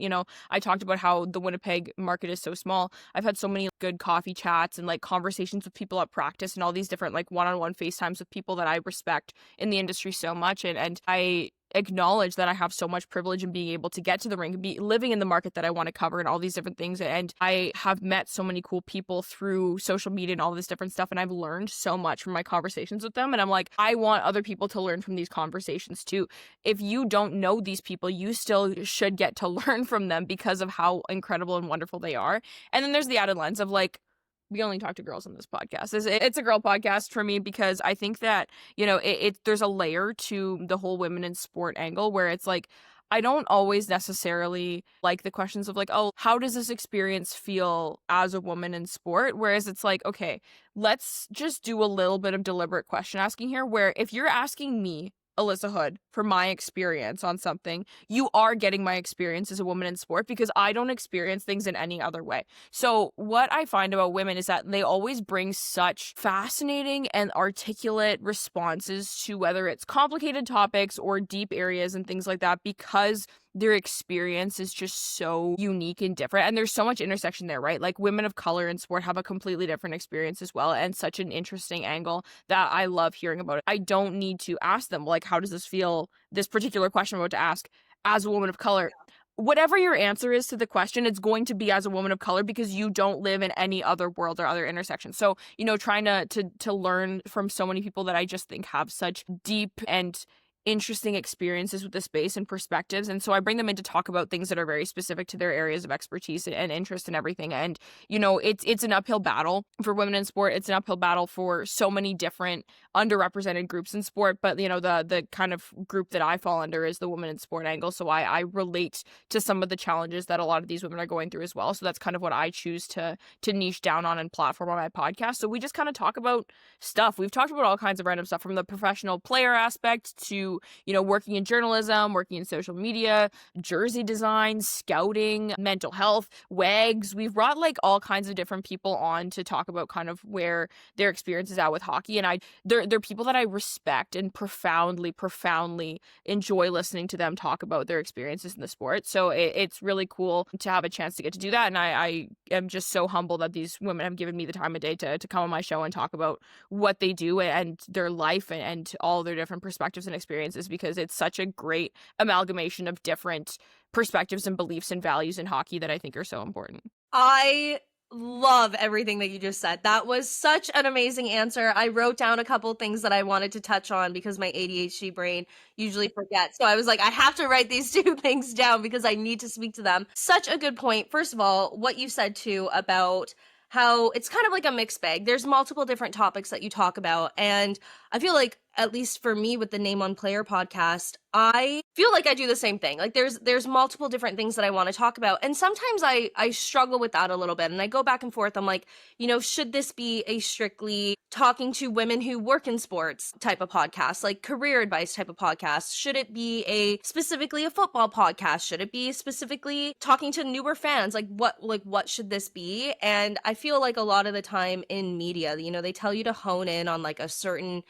I talked about how the Winnipeg market is so small. I've had so many good coffee chats and like conversations with people at practice and all these different like one-on-one FaceTimes with people that I respect in the industry so much. And I acknowledge that I have so much privilege in being able to get to the rink and be living in the market that I want to cover and all these different things. And I have met so many cool people through social media and all this different stuff. And I've learned so much from my conversations with them. And I'm like, I want other people to learn from these conversations too. If you don't know these people, you still should get to learn from them because of how incredible and wonderful they are. And then there's the added lens of like, we only talk to girls on this podcast. It's a girl podcast for me because I think that, there's a layer to the whole women in sport angle where it's like, I don't always necessarily like the questions of like, oh, how does this experience feel as a woman in sport? Whereas it's like, okay, let's just do a little bit of deliberate question asking here where if you're asking me, Alyssa Houde, for my experience on something, you are getting my experience as a woman in sport because I don't experience things in any other way. So what I find about women is that they always bring such fascinating and articulate responses to whether it's complicated topics or deep areas and things like that because their experience is just so unique and different. And there's so much intersection there, right? Like women of color in sport have a completely different experience as well. And such an interesting angle that I love hearing about it. I don't need to ask them, like, how does this feel? This particular question I'm about to ask as a woman of color. Whatever your answer is to the question, it's going to be as a woman of color because you don't live in any other world or other intersection. So, trying to learn from so many people that I just think have such deep and interesting experiences with the space and perspectives. And so I bring them in to talk about things that are very specific to their areas of expertise and interest and everything. And, it's an uphill battle for women in sport. It's an uphill battle for so many different underrepresented groups in sport. But, the kind of group that I fall under is the woman in sport angle. So I relate to some of the challenges that a lot of these women are going through as well. So that's kind of what I choose to niche down on and platform on my podcast. So we just kind of talk about stuff. We've talked about all kinds of random stuff from the professional player aspect to working in journalism, working in social media, jersey design, scouting, mental health, WAGs. We've brought like all kinds of different people on to talk about kind of where their experience is at with hockey. And they're people that I respect and profoundly enjoy listening to them talk about their experiences in the sport. So it's really cool to have a chance to get to do that. And I am just so humble that these women have given me the time of day to come on my show and talk about what they do and their life and all their different perspectives and experiences because it's such a great amalgamation of different perspectives and beliefs and values in hockey that I think are so important. I love everything that you just said. That was such an amazing answer. I wrote down a couple things that I wanted to touch on because my ADHD brain usually forgets. So I was like, I have to write these two things down because I need to speak to them. Such a good point. First of all, what you said too about how it's kind of like a mixed bag. There's multiple different topics that you talk about. And I feel like, at least for me with the Name One Player podcast, I feel like I do the same thing. Like there's multiple different things that I want to talk about. And sometimes I struggle with that a little bit. And I go back and forth. I'm like, should this be a strictly talking to women who work in sports type of podcast, like career advice type of podcast? Should it be a specifically a football podcast? Should it be specifically talking to newer fans? What should this be? And I feel like a lot of the time in media, they tell you to hone in on like a certain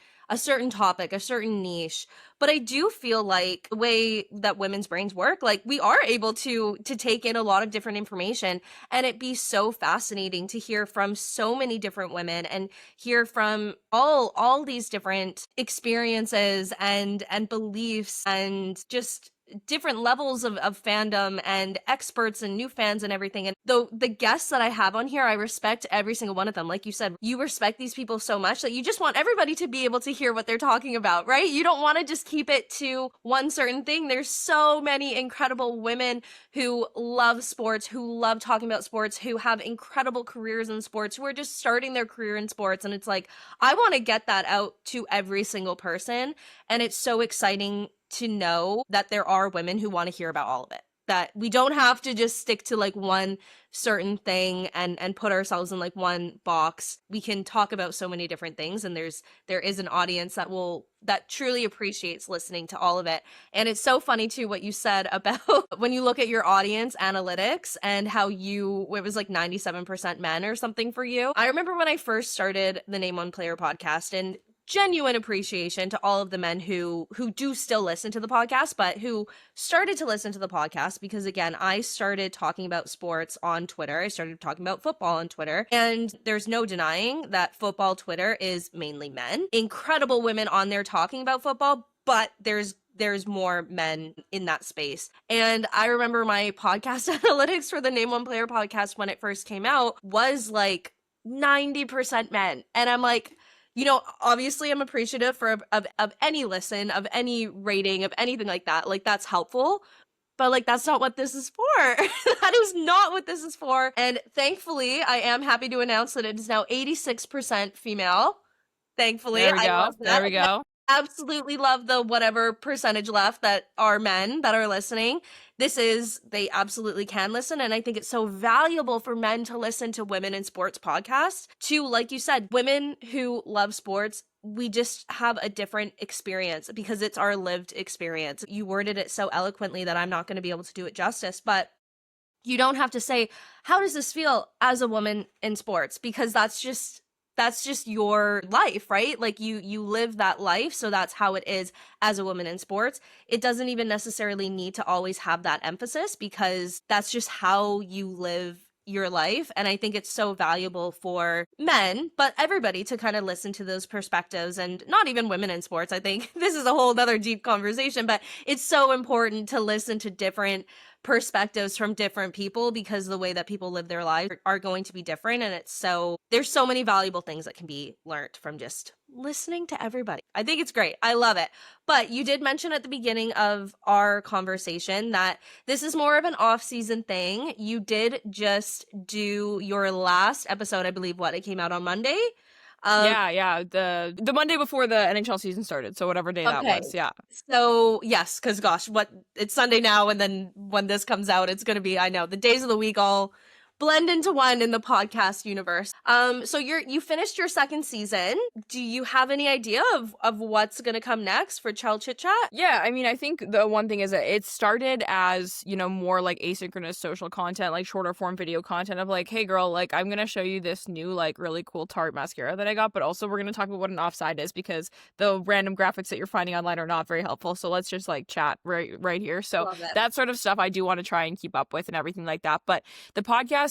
topic, a certain niche. But I do feel like the way that women's brains work, like we are able to take in a lot of different information, and it'd be so fascinating to hear from so many different women and hear from all these different experiences and beliefs and just different levels of fandom and experts and new fans and everything. And the guests that I have on here, I respect every single one of them. Like you said, you respect these people so much that you just want everybody to be able to hear what they're talking about, right? You don't want to just keep it to one certain thing. There's so many incredible women who love sports, who love talking about sports, who have incredible careers in sports, who are just starting their career in sports. And it's like, I want to get that out to every single person. And it's so exciting to know that there are women who want to hear about all of it, that we don't have to just stick to like one certain thing and put ourselves in like one box. We can talk about so many different things, and there is an audience that truly appreciates listening to all of it. And it's so funny too what you said about when you look at your audience analytics and how it was like 97% men or something for you. I remember when I first started the Name One Player podcast, and genuine appreciation to all of the men who do still listen to the podcast, but who started to listen to the podcast because, again, I started talking about sports on Twitter. I started talking about football on Twitter, and there's no denying that football Twitter is mainly men. Incredible women on there talking about football, but there's more men in that space. And I remember my podcast analytics for the Name One Player podcast when it first came out was like 90% men. And I'm like, obviously I'm appreciative of any listen, of any rating, of anything like that. Like that's helpful. But like that's not what this is for. That is not what this is for. And thankfully, I am happy to announce that it is now 86% female. Thankfully, There we I go. love that. There we go. Absolutely love the whatever percentage left that are men that are listening. They absolutely can listen. And I think it's so valuable for men to listen to women in sports podcasts, to, like you said, women who love sports. We just have a different experience because it's our lived experience. You worded it so eloquently that I'm not going to be able to do it justice, but you don't have to say, how does this feel as a woman in sports? Because that's just your life, right? Like you live that life, so that's how it is as a woman in sports. It doesn't even necessarily need to always have that emphasis because that's just how you live your life. And I think it's so valuable for men, but everybody, to kind of listen to those perspectives, and not even women in sports. I think this is a whole other deep conversation, but it's so important to listen to different perspectives from different people because the way that people live their lives are going to be different. And there's so many valuable things that can be learned from just listening to everybody. I think it's great. I love it. But you did mention at the beginning of our conversation that this is more of an off-season thing. You did just do your last episode, I believe, it came out on Monday. Yeah. The Monday before the NHL season started, so whatever day that was. Yeah. So yes, because gosh, it's Sunday now, and then when this comes out, it's gonna be, I know, the days of the week all blend into one in the podcast universe. So you finished your second season. Do you have any idea of what's gonna come next for Chell Chit Chat? Yeah, I mean, I think the one thing is that it started as, more like asynchronous social content, like shorter form video content of like, hey girl, like I'm gonna show you this new like really cool Tarte mascara that I got, but also we're gonna talk about what an offside is because the random graphics that you're finding online are not very helpful. So let's just like chat right here. So that sort of stuff I do want to try and keep up with and everything like that. But the podcast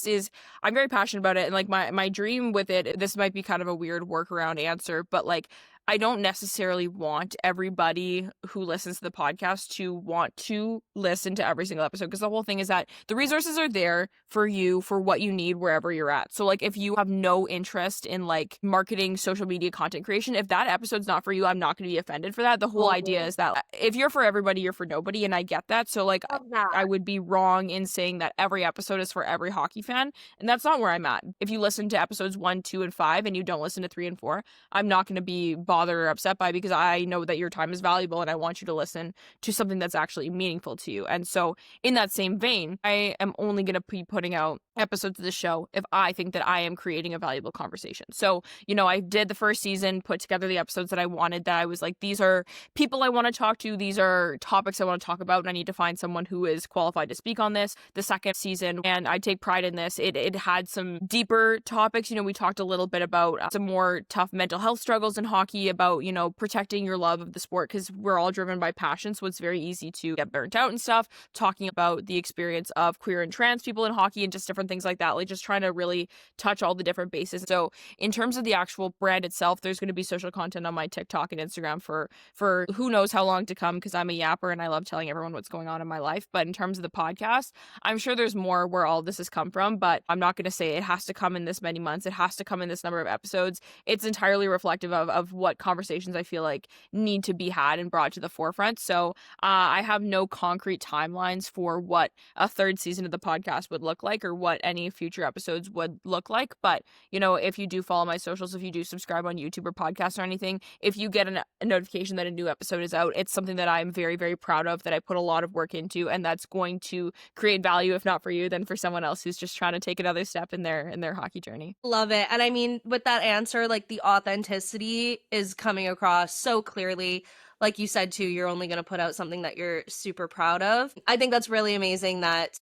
I'm very passionate about it, and like my dream with it, this might be kind of a weird workaround answer, but like I don't necessarily want everybody who listens to the podcast to want to listen to every single episode, because the whole thing is that the resources are there for you for what you need wherever you're at. So like if you have no interest in like marketing, social media content creation, if that episode's not for you, I'm not going to be offended for that. The whole idea Totally. is that if you're for everybody, you're for nobody, and I get that. So like Love I that. would be wrong in saying that every episode is for every hockey fan, and that's not where I'm at. If you listen to episodes 1, 2, and 5 and you don't listen to 3 and 4, I'm not going to be bothered or upset by it, because I know that your time is valuable and I want you to listen to something that's actually meaningful to you. And so, in that same vein, I am only going to be putting out episodes of the show if I think that I am creating a valuable conversation. So, I did the first season, put together the episodes that I wanted, that I was like, these are people I want to talk to, these are topics I want to talk about, and I need to find someone who is qualified to speak on this. The second season, and I take pride in this, it had some deeper topics. We talked a little bit about some more tough mental health struggles in hockey, about, protecting your love of the sport, because we're all driven by passion, so it's very easy to get burnt out and stuff. Talking about the experience of queer and trans people in hockey and just different things like that, like just trying to really touch all the different bases. So in terms of the actual brand itself, there's going to be social content on my TikTok and Instagram for who knows how long to come, because I'm a yapper and I love telling everyone what's going on in my life. But in terms of the podcast, I'm sure there's more where all this has come from, but I'm not going to say it has to come in this many months, it has to come in this number of episodes. It's entirely reflective of what conversations I feel like need to be had and brought to the forefront. So I have no concrete timelines for what a third season of the podcast would look like, or what any future episodes would look like. But, if you do follow my socials, if you do subscribe on YouTube or podcast or anything, if you get a notification that a new episode is out, it's something that I'm very, very proud of, that I put a lot of work into, and that's going to create value, if not for you, then for someone else who's just trying to take another step in their hockey journey. Love it. And I mean, with that answer, like the authenticity is coming across so clearly. Like you said, too, you're only going to put out something that you're super proud of. I think that's really amazing that,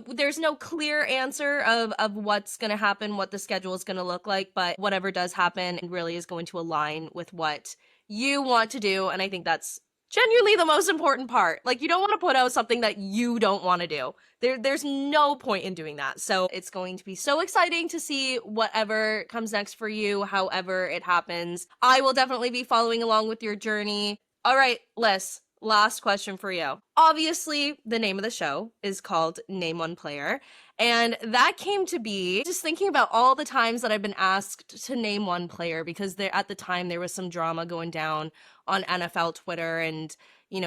there's no clear answer of what's going to happen, what the schedule is going to look like, but whatever does happen really is going to align with what you want to do. And I think that's genuinely the most important part. Like, you don't want to put out something that you don't want to do. There's no point in doing that. So it's going to be so exciting to see whatever comes next for you, however it happens. I will definitely be following along with your journey. All right, Lyss, last question for you. Obviously, the name of the show is called Name One Player. And that came to be just thinking about all the times that I've been asked to name one player, because at the time there was some drama going down on NFL Twitter, and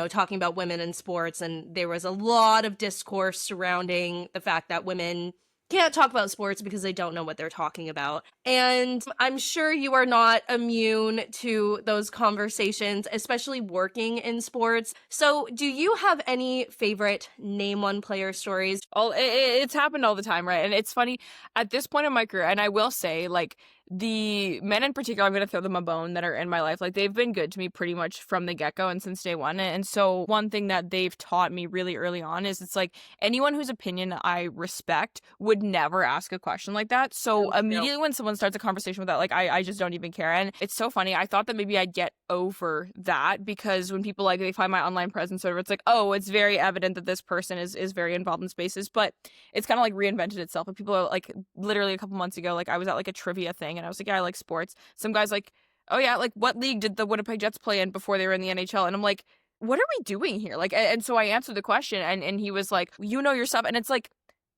talking about women in sports, and there was a lot of discourse surrounding the fact that women can't talk about sports because they don't know what they're talking about. And I'm sure you are not immune to those conversations, especially working in sports. So do you have any favorite name one player stories? It's happened all the time, right? And it's funny, at this point in my career, and I will say, like, the men in particular, I'm going to throw them a bone, that are in my life. Like, they've been good to me pretty much from the get-go and since day one. And so one thing that they've taught me really early on is, it's like, anyone whose opinion I respect would never ask a question like that. So So true. immediately when someone starts a conversation with that, like, I just don't even care. And it's so funny. I thought that maybe I'd get over that, because when people, like, they find my online presence or it's like, oh, it's very evident that this person is very involved in spaces. But it's kind of like reinvented itself. And people are like, literally a couple months ago, like, I was at like a trivia thing and I was like, yeah, I like sports. Some guy's like, oh yeah, like, what league did the Winnipeg Jets play in before they were in the NHL? And I'm like, what are we doing here? Like, and so I answered the question, and he was like, your stuff. And it's like,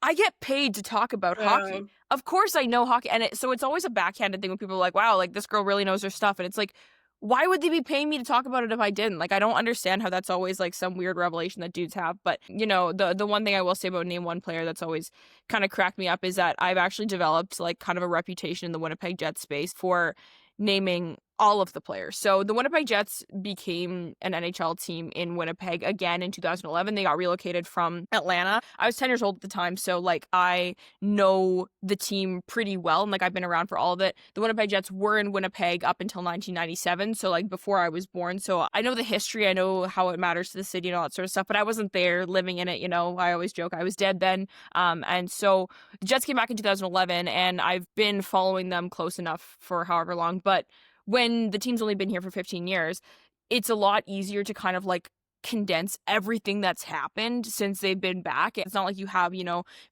I get paid to talk about hockey. Of course I know hockey. And so it's always a backhanded thing when people are like, wow, like, this girl really knows her stuff. And it's like, why would they be paying me to talk about it if I didn't? Like, I don't understand how that's always like some weird revelation that dudes have. But, the one thing I will say about name one player that's always kind of cracked me up is that I've actually developed like kind of a reputation in the Winnipeg Jets space for naming all of the players. So the Winnipeg Jets became an NHL team in Winnipeg again in 2011. They got relocated from Atlanta. I was 10 years old at the time, so like, I know the team pretty well, and like, I've been around for all of it. The Winnipeg Jets were in Winnipeg up until 1997, so like, before I was born. So I know the history, I know how it matters to the city and all that sort of stuff, but I wasn't there living in it. I always joke I was dead then. And so the Jets came back in 2011, and I've been following them close enough for however long. But when the team's only been here for 15 years, it's a lot easier to kind of like condense everything that's happened since they've been back. It's not like you have,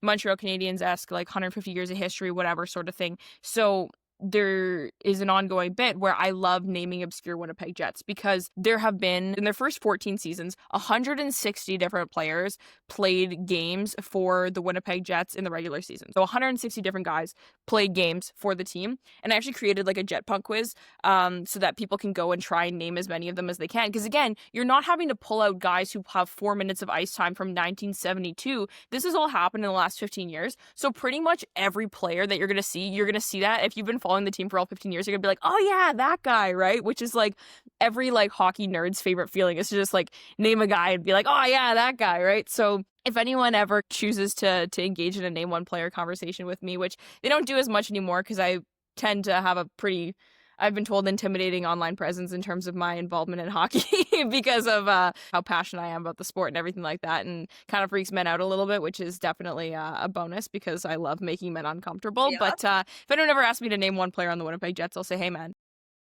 Montreal Canadiens-esque like 150 years of history, whatever sort of thing. So there is an ongoing bit where I love naming obscure Winnipeg Jets because there have been, in their first 14 seasons, 160 different players played games for the Winnipeg Jets in the regular season. So 160 different guys played games for the team. And I actually created like a Jet Punk quiz so that people can go and try and name as many of them as they can. Because again, you're not having to pull out guys who have 4 minutes of ice time from 1972. This has all happened in the last 15 years. So pretty much every player that you're going to see that. If you've been following the team for all 15 years, you're going to be like, oh yeah, that guy, right? Which is like every like hockey nerd's favorite feeling is to just like name a guy and be like, oh yeah, that guy, right? So if anyone ever chooses to engage in a name one player conversation with me, which they don't do as much anymore because I tend to have a pretty, I've been told, intimidating online presence in terms of my involvement in hockey because of how passionate I am about the sport and everything like that, and kind of freaks men out a little bit, which is definitely a bonus because I love making men uncomfortable. Yeah. But if anyone ever asks me to name one player on the Winnipeg Jets, I'll say, hey man,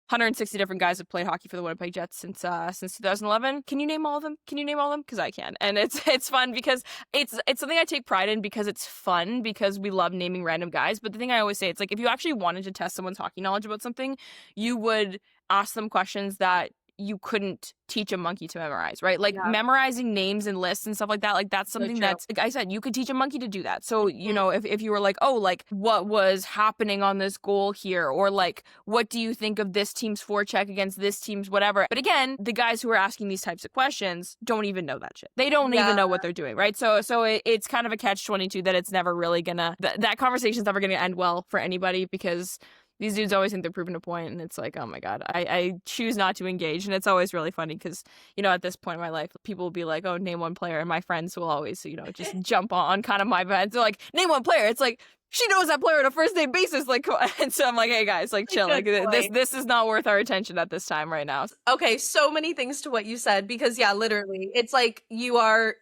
160 different guys have played hockey for the Winnipeg Jets since 2011. Can you name all of them? Because I can, and it's fun because it's something I take pride in because it's fun because we love naming random guys. But the thing I always say, it's like if you actually wanted to test someone's hockey knowledge about something, you would ask them questions that you couldn't teach a monkey to memorize, right? Like memorizing names and lists and stuff like that, like that's something that's, like I said, you could teach a monkey to do that. So, you know, if you were like, oh, like what was happening on this goal here? Or like, what do you think of this team's forecheck against this team's whatever? But again, the guys who are asking these types of questions don't even know that shit. They don't even know what they're doing, right? So it's kind of a catch-22 that it's never really gonna, that conversation's never gonna end well for anybody because these dudes always think they're proving a point, and it's like, oh my God, I choose not to engage. And it's always really funny because, you know, at this point in my life, people will be like, oh, name one player. And my friends will always, you know, just jump on kind of my bed. They're like, name one player. It's like, she knows that player on a first name basis. Like, and so I'm like, hey guys, like chill. Like this is not worth our attention at this time right now. Okay, so many things to what you said because yeah, literally, it's like you are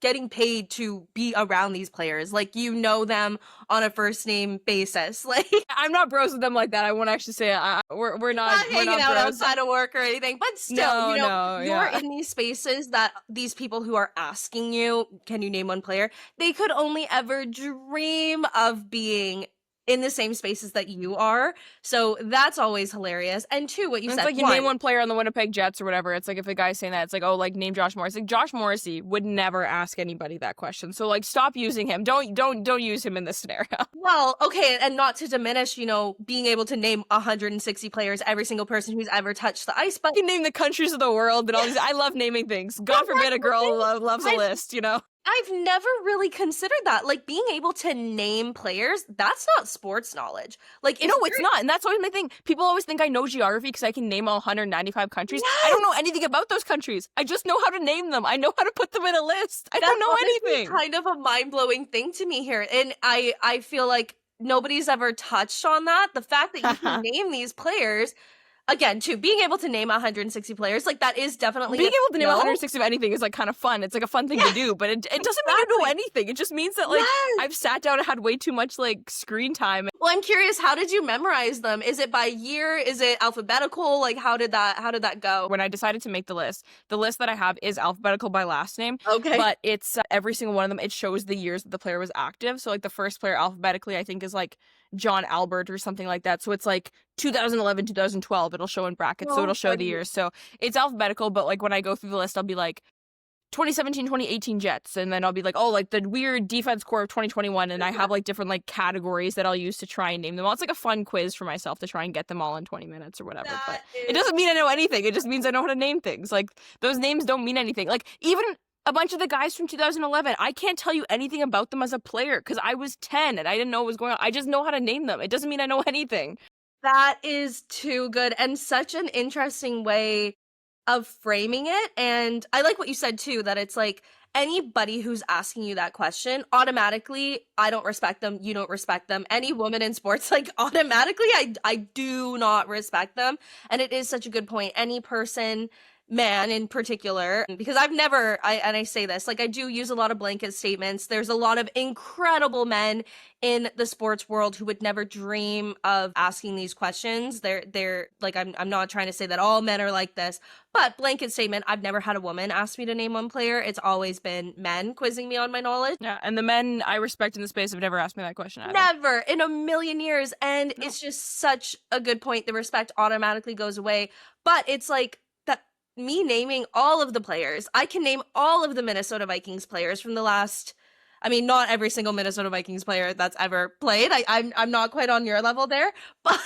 getting paid to be around these players. Like you know them on a first name basis. Like I'm not bros with them like that. I won't actually say we're not hanging out bros outside of work or anything. But still, you're in these spaces that these people who are asking you, can you name one player? They could only ever dream of being in the same spaces that you are. So that's always hilarious. And two, what you said. It's like you name one player on the Winnipeg Jets or whatever. It's like if a guy's saying that, it's like, oh, like name Josh Morrissey. Like Josh Morrissey would never ask anybody that question. So like stop using him. Don't use him in this scenario. Well, okay, and not to diminish, you know, being able to name 160 players, every single person who's ever touched the ice, but you can name the countries of the world and all these. I love naming things. God forbid a girl loves a list, you know? I've never really considered that. Like being able to name players, that's not sports knowledge. Like, no, it's not. And that's always my thing. People always think I know geography because I can name all 195 countries. Yes! I don't know anything about those countries. I just know how to name them. I know how to put them in a list. I don't know anything. Kind of a mind-blowing thing to me here. And I feel like nobody's ever touched on that. The fact that you can name these players, again, too, being able to name 160 players, like that is definitely being able to name 160 of anything is like kind of fun. It's like a fun thing to do, but it doesn't mean you know anything. It just means that like I've sat down and had way too much like screen time. Well, I'm curious, how did you memorize them? Is it by year? Is it alphabetical? Like how did that go? When I decided to make the list that I have is alphabetical by last name. Okay. But it's every single one of them, it shows the years that the player was active. So like the first player alphabetically I think is like John Albert or something like that. So it's like 2011, 2012, it'll show in brackets. So it'll show the years. So it's alphabetical, but like when I go through the list, I'll be like 2017, 2018 Jets. And then I'll be like, oh, like the weird defense core of 2021. And I have like different like categories that I'll use to try and name them all. It's like a fun quiz for myself to try and get them all in 20 minutes or whatever. But it doesn't mean I know anything. It just means I know how to name things. Like those names don't mean anything. Like even a bunch of the guys from 2011, I can't tell you anything about them as a player because I was 10 and I didn't know what was going on. I just know how to name them. It doesn't mean I know anything. That is too good and such an interesting way of framing it. And I like what you said too, that it's like anybody who's asking you that question, automatically, I don't respect them, you don't respect them. Any woman in sports, like automatically, I do not respect them. And it is such a good point. Any person man in particular, because I say this, like, I do use a lot of blanket statements. There's a lot of incredible men in the sports world who would never dream of asking these questions. They're like, I'm not trying to say that all men are like this, but blanket statement, I've never had a woman ask me to name one player. It's always been men quizzing me on my knowledge. Yeah, and the men I respect in the space have never asked me that question either. Never in a million years. And No. it's just such a good point. The respect automatically goes away. But it's like that, me naming all of the players. I can name all of the Minnesota Vikings players from the last, I mean, not every single Minnesota Vikings player that's ever played. I'm not quite on your level there, but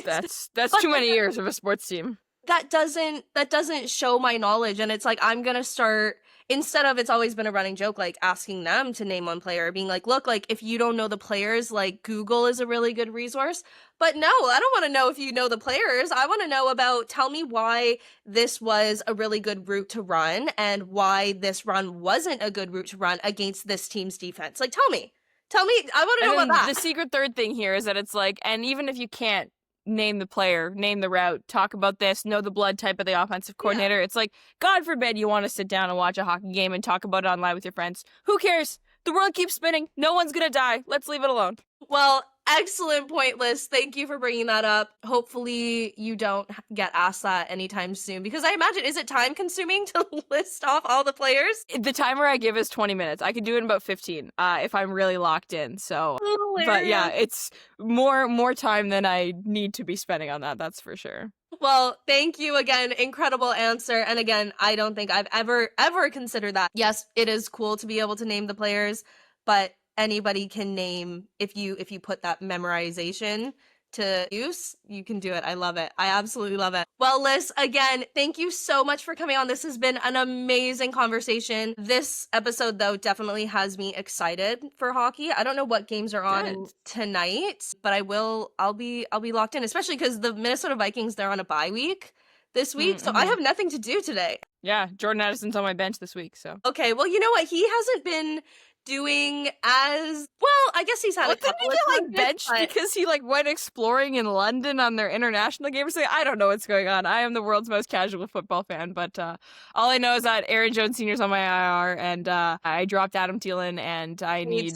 That's but too many years of a sports team. that doesn't show my knowledge. And it's like, I'm gonna start, instead of, it's always been a running joke, like asking them to name one player, being like, look, like, if you don't know the players, like, Google is a really good resource. But no, I don't want to know if you know the players. I want to know about, tell me why this was a really good route to run and why this run wasn't a good route to run against this team's defense. Like, tell me, I want to know about that. The secret third thing here is that it's like, and even if you can't name the player, name the route, talk about this, know the blood type of the offensive coordinator, it's like, God forbid you want to sit down and watch a hockey game and talk about it online with your friends. Who cares? The world keeps spinning. No one's gonna die. Let's leave it alone. Well, excellent point, Lyss. Thank you for bringing that up. Hopefully you don't get asked that anytime soon, because I imagine, is it time consuming to list off all the players? The timer I give is 20 minutes. I can do it in about 15 if I'm really locked in. So, but yeah, it's more time than I need to be spending on that. That's for sure. Well, thank you again. Incredible answer. And again, I don't think I've ever considered that. Yes, it is cool to be able to name the players, but anybody can name, if you put that memorization to use, you can do it. I love it. I absolutely love it. Well, Lyss, again, thank you so much for coming on. This has been an amazing conversation. This episode, though, definitely has me excited for hockey. I don't know what games are on tonight, but I'll be locked in, especially because the Minnesota Vikings, they're on a bye week this week, so I have nothing to do today. Yeah, Jordan Addison's on my bench this week, so. Okay, well, you know what? He hasn't been doing as well. I guess he's had a couple didn't he get benched because he went exploring in London on their international game or something? I don't know what's going on. I am the world's most casual football fan, but all I know is that Aaron Jones Sr.'s on my IR, and I dropped Adam Thielen, and I need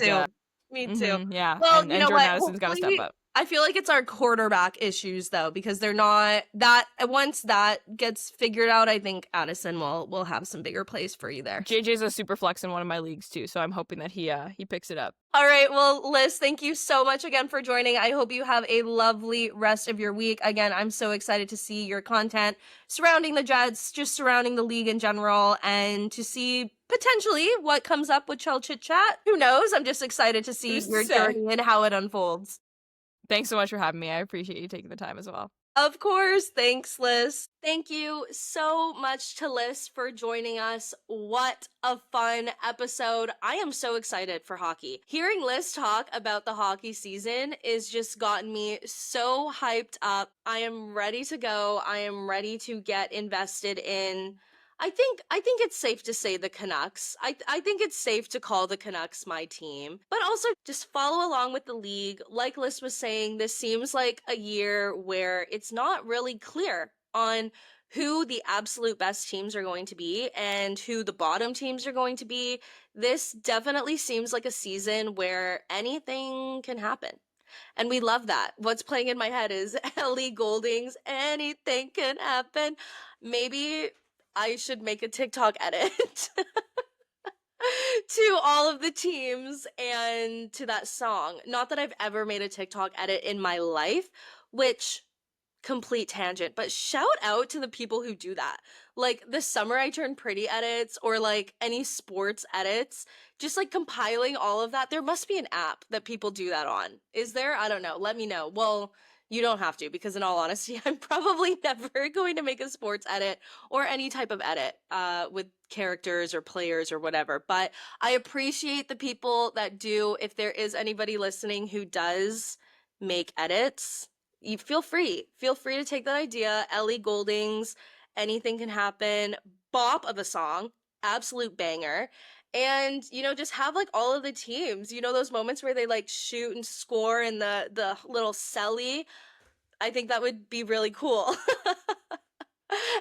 Me too. yeah. Well, and you know Jordan what? Addison's got to step up. I feel like it's our quarterback issues, though, because they're not that. Once that gets figured out, I think Addison will have some bigger plays for you there. JJ's a super flex in one of my leagues too, so I'm hoping that he picks it up. All right, well, Lyss, thank you so much again for joining. I hope you have a lovely rest of your week. Again, I'm so excited to see your content surrounding the Jets, just surrounding the league in general, and to see potentially what comes up with Chell Chit Chat. Who knows? I'm just excited to see your journey and how it unfolds. Thanks so much for having me. I appreciate you taking the time as well. Of course. Thanks, Lyss. Thank you so much to Lyss for joining us. What a fun episode. I am so excited for hockey. Hearing Lyss talk about the hockey season is just gotten me so hyped up. I am ready to go. I am ready to get invested in, I think it's safe to say the Canucks. I think it's safe to call the Canucks my team. But also just follow along with the league. Like Lyss was saying, this seems like a year where it's not really clear on who the absolute best teams are going to be and who the bottom teams are going to be. This definitely seems like a season where anything can happen. And we love that. What's playing in my head is Ellie Goulding's Anything Can Happen. Maybe I should make a TikTok edit to all of the teams and to that song. Not that I've ever made a TikTok edit in my life, which, complete tangent, but shout out to the people who do that. Like the Summer I Turned Pretty edits, or like any sports edits, just like compiling all of that. There must be an app that people do that on. Is there? I don't know. Let me know. Well, you don't have to, because in all honesty, I'm probably never going to make a sports edit or any type of edit with characters or players or whatever. But I appreciate the people that do. If there is anybody listening who does make edits, you feel free to take that idea. Ellie Goulding's Anything Can Happen, bop of a song, absolute banger. And, just have like all of the teams, those moments where they like shoot and score in the little celly. I think that would be really cool.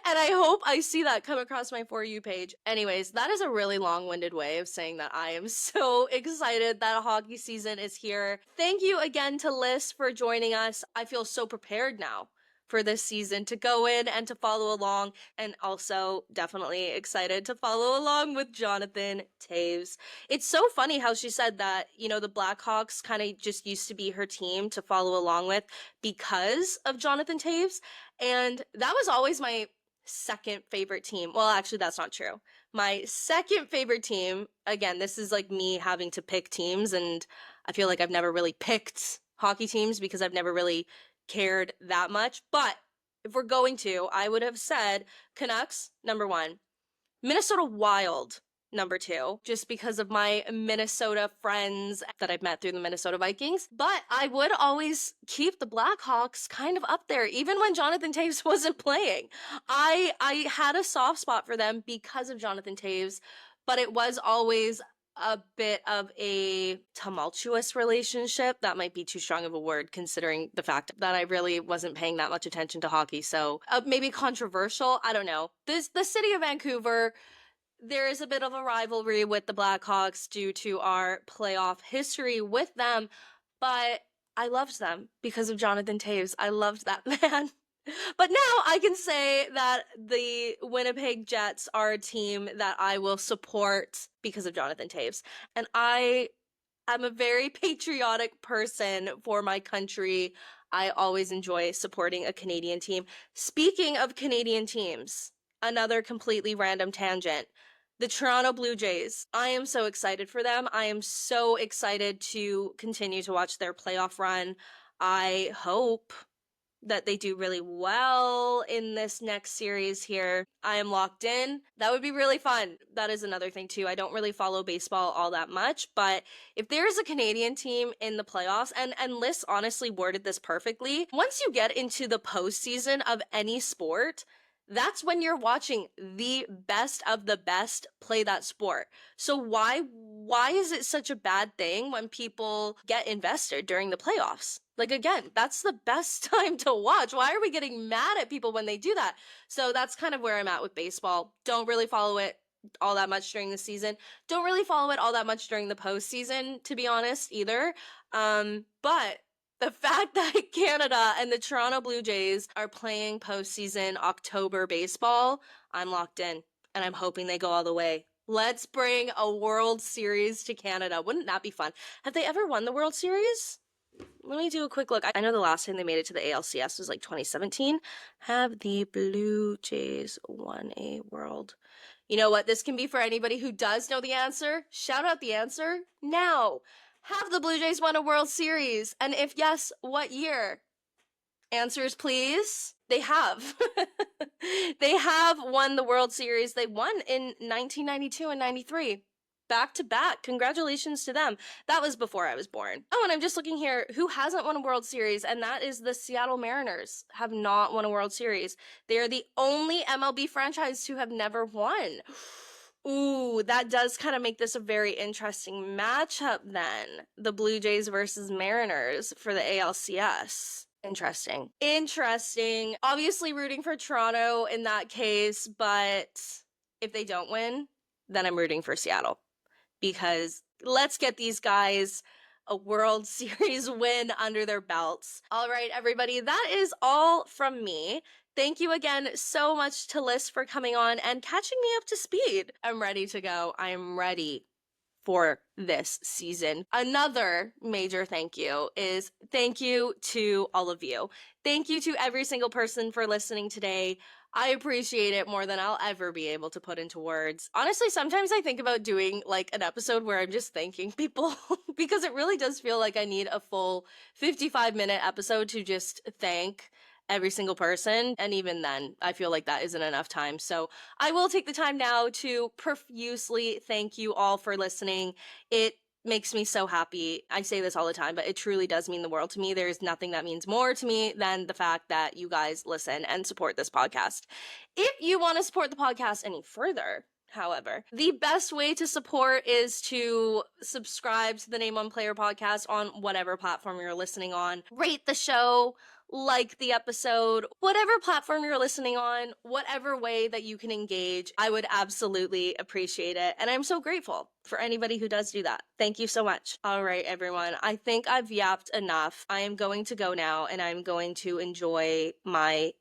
And I hope I see that come across my For You page. Anyways, that is a really long-winded way of saying that I am so excited that hockey season is here. Thank you again to Lyss for joining us. I feel so prepared now for this season to go in and to follow along, and also definitely excited to follow along with Jonathan Toews. It's so funny how she said that, you know, the Blackhawks kind of just used to be her team to follow along with because of Jonathan Toews, and that was always my second favorite team. Well, actually, that's not true. My second favorite team, again, this is like me having to pick teams, and I feel like I've never really picked hockey teams because I've never really cared that much. But if we're going to, I would have said Canucks, number one, Minnesota Wild, number two, just because of my Minnesota friends that I've met through the Minnesota Vikings. But I would always keep the Blackhawks kind of up there, even when Jonathan Toews wasn't playing. I had a soft spot for them because of Jonathan Toews, but it was always a bit of a tumultuous relationship. That might be too strong of a word considering the fact that I really wasn't paying that much attention to hockey. So maybe controversial. I don't know. The city of Vancouver, there is a bit of a rivalry with the Blackhawks due to our playoff history with them, but I loved them because of Jonathan Toews. I loved that man. But now I can say that the Winnipeg Jets are a team that I will support because of Jonathan Toews. And I am a very patriotic person for my country. I always enjoy supporting a Canadian team. Speaking of Canadian teams, another completely random tangent. The Toronto Blue Jays. I am so excited for them. I am so excited to continue to watch their playoff run. I hope that they do really well in this next series here. I am locked in. That would be really fun. That is another thing too. I don't really follow baseball all that much, but if there's a Canadian team in the playoffs, and Lyss honestly worded this perfectly, once you get into the postseason of any sport, that's when you're watching the best of the best play that sport. So why is it such a bad thing when people get invested during the playoffs? Like, again, that's the best time to watch. Why are we getting mad at people when they do that? So that's kind of where I'm at with baseball. Don't really follow it all that much during the season. Don't really follow it all that much during the postseason, to be honest, either. But the fact that Canada and the Toronto Blue Jays are playing postseason October baseball, I'm locked in, and I'm hoping they go all the way. Let's bring a World Series to Canada. Wouldn't that be fun? Have they ever won the World Series? Let me do a quick look. I know the last time they made it to the ALCS was like 2017. Have the Blue Jays won a World? You know what? This can be for anybody who does know the answer. Shout out the answer now. Have the Blue Jays won a World Series? And if yes, what year? Answers, please. They have. They have won the World Series. They won in 1992 and 93. Back to back. Congratulations to them. That was before I was born. Oh, and I'm just looking here. Who hasn't won a World Series? And that is the Seattle Mariners. Have not won a World Series. They are the only MLB franchise to have never won. Ooh, that does kind of make this a very interesting matchup then. The Blue Jays versus Mariners for the ALCS. Interesting. Interesting. Obviously rooting for Toronto in that case, but if they don't win, then I'm rooting for Seattle. Because let's get these guys a World Series win under their belts. All right, everybody, that is all from me. Thank you again so much to Lyss for coming on and catching me up to speed. I'm ready to go. I'm ready for this season. Another major thank you to all of you. Thank you to every single person for listening today. I appreciate it more than I'll ever be able to put into words. Honestly, sometimes I think about doing like an episode where I'm just thanking people because it really does feel like I need a full 55-minute episode to just thank every single person. And even then, I feel like that isn't enough time. So I will take the time now to profusely thank you all for listening. It makes me so happy. I say this all the time, but it truly does mean the world to me. There's nothing that means more to me than the fact that you guys listen and support this podcast. If you want to support the podcast any further, however, the best way to support is to subscribe to the Name One Player podcast on whatever platform you're listening on. Rate the show, like the episode, whatever platform you're listening on, whatever way that you can engage. I would absolutely appreciate it. And I'm so grateful for anybody who does do that. Thank you so much. All right, everyone. I think I've yapped enough. I am going to go now and I'm going to enjoy my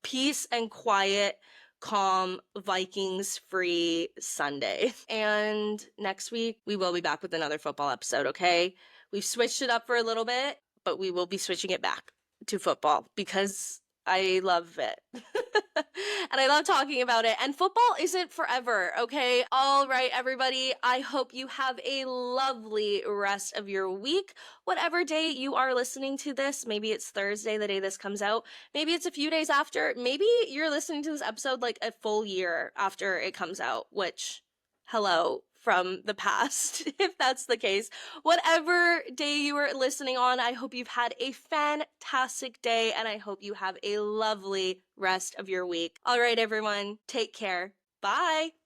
peace and quiet, calm, Vikings free Sunday. And next week, we will be back with another football episode, okay? We've switched it up for a little bit, but we will be switching it back to football because I love it. And I love talking about it. And football isn't forever, okay? All right, everybody. I hope you have a lovely rest of your week. Whatever day you are listening to this, maybe it's Thursday, the day this comes out. Maybe it's a few days after. Maybe you're listening to this episode like a full year after it comes out, which, hello from the past, if that's the case. Whatever day you are listening on, I hope you've had a fantastic day and I hope you have a lovely rest of your week. All right, everyone, take care. Bye.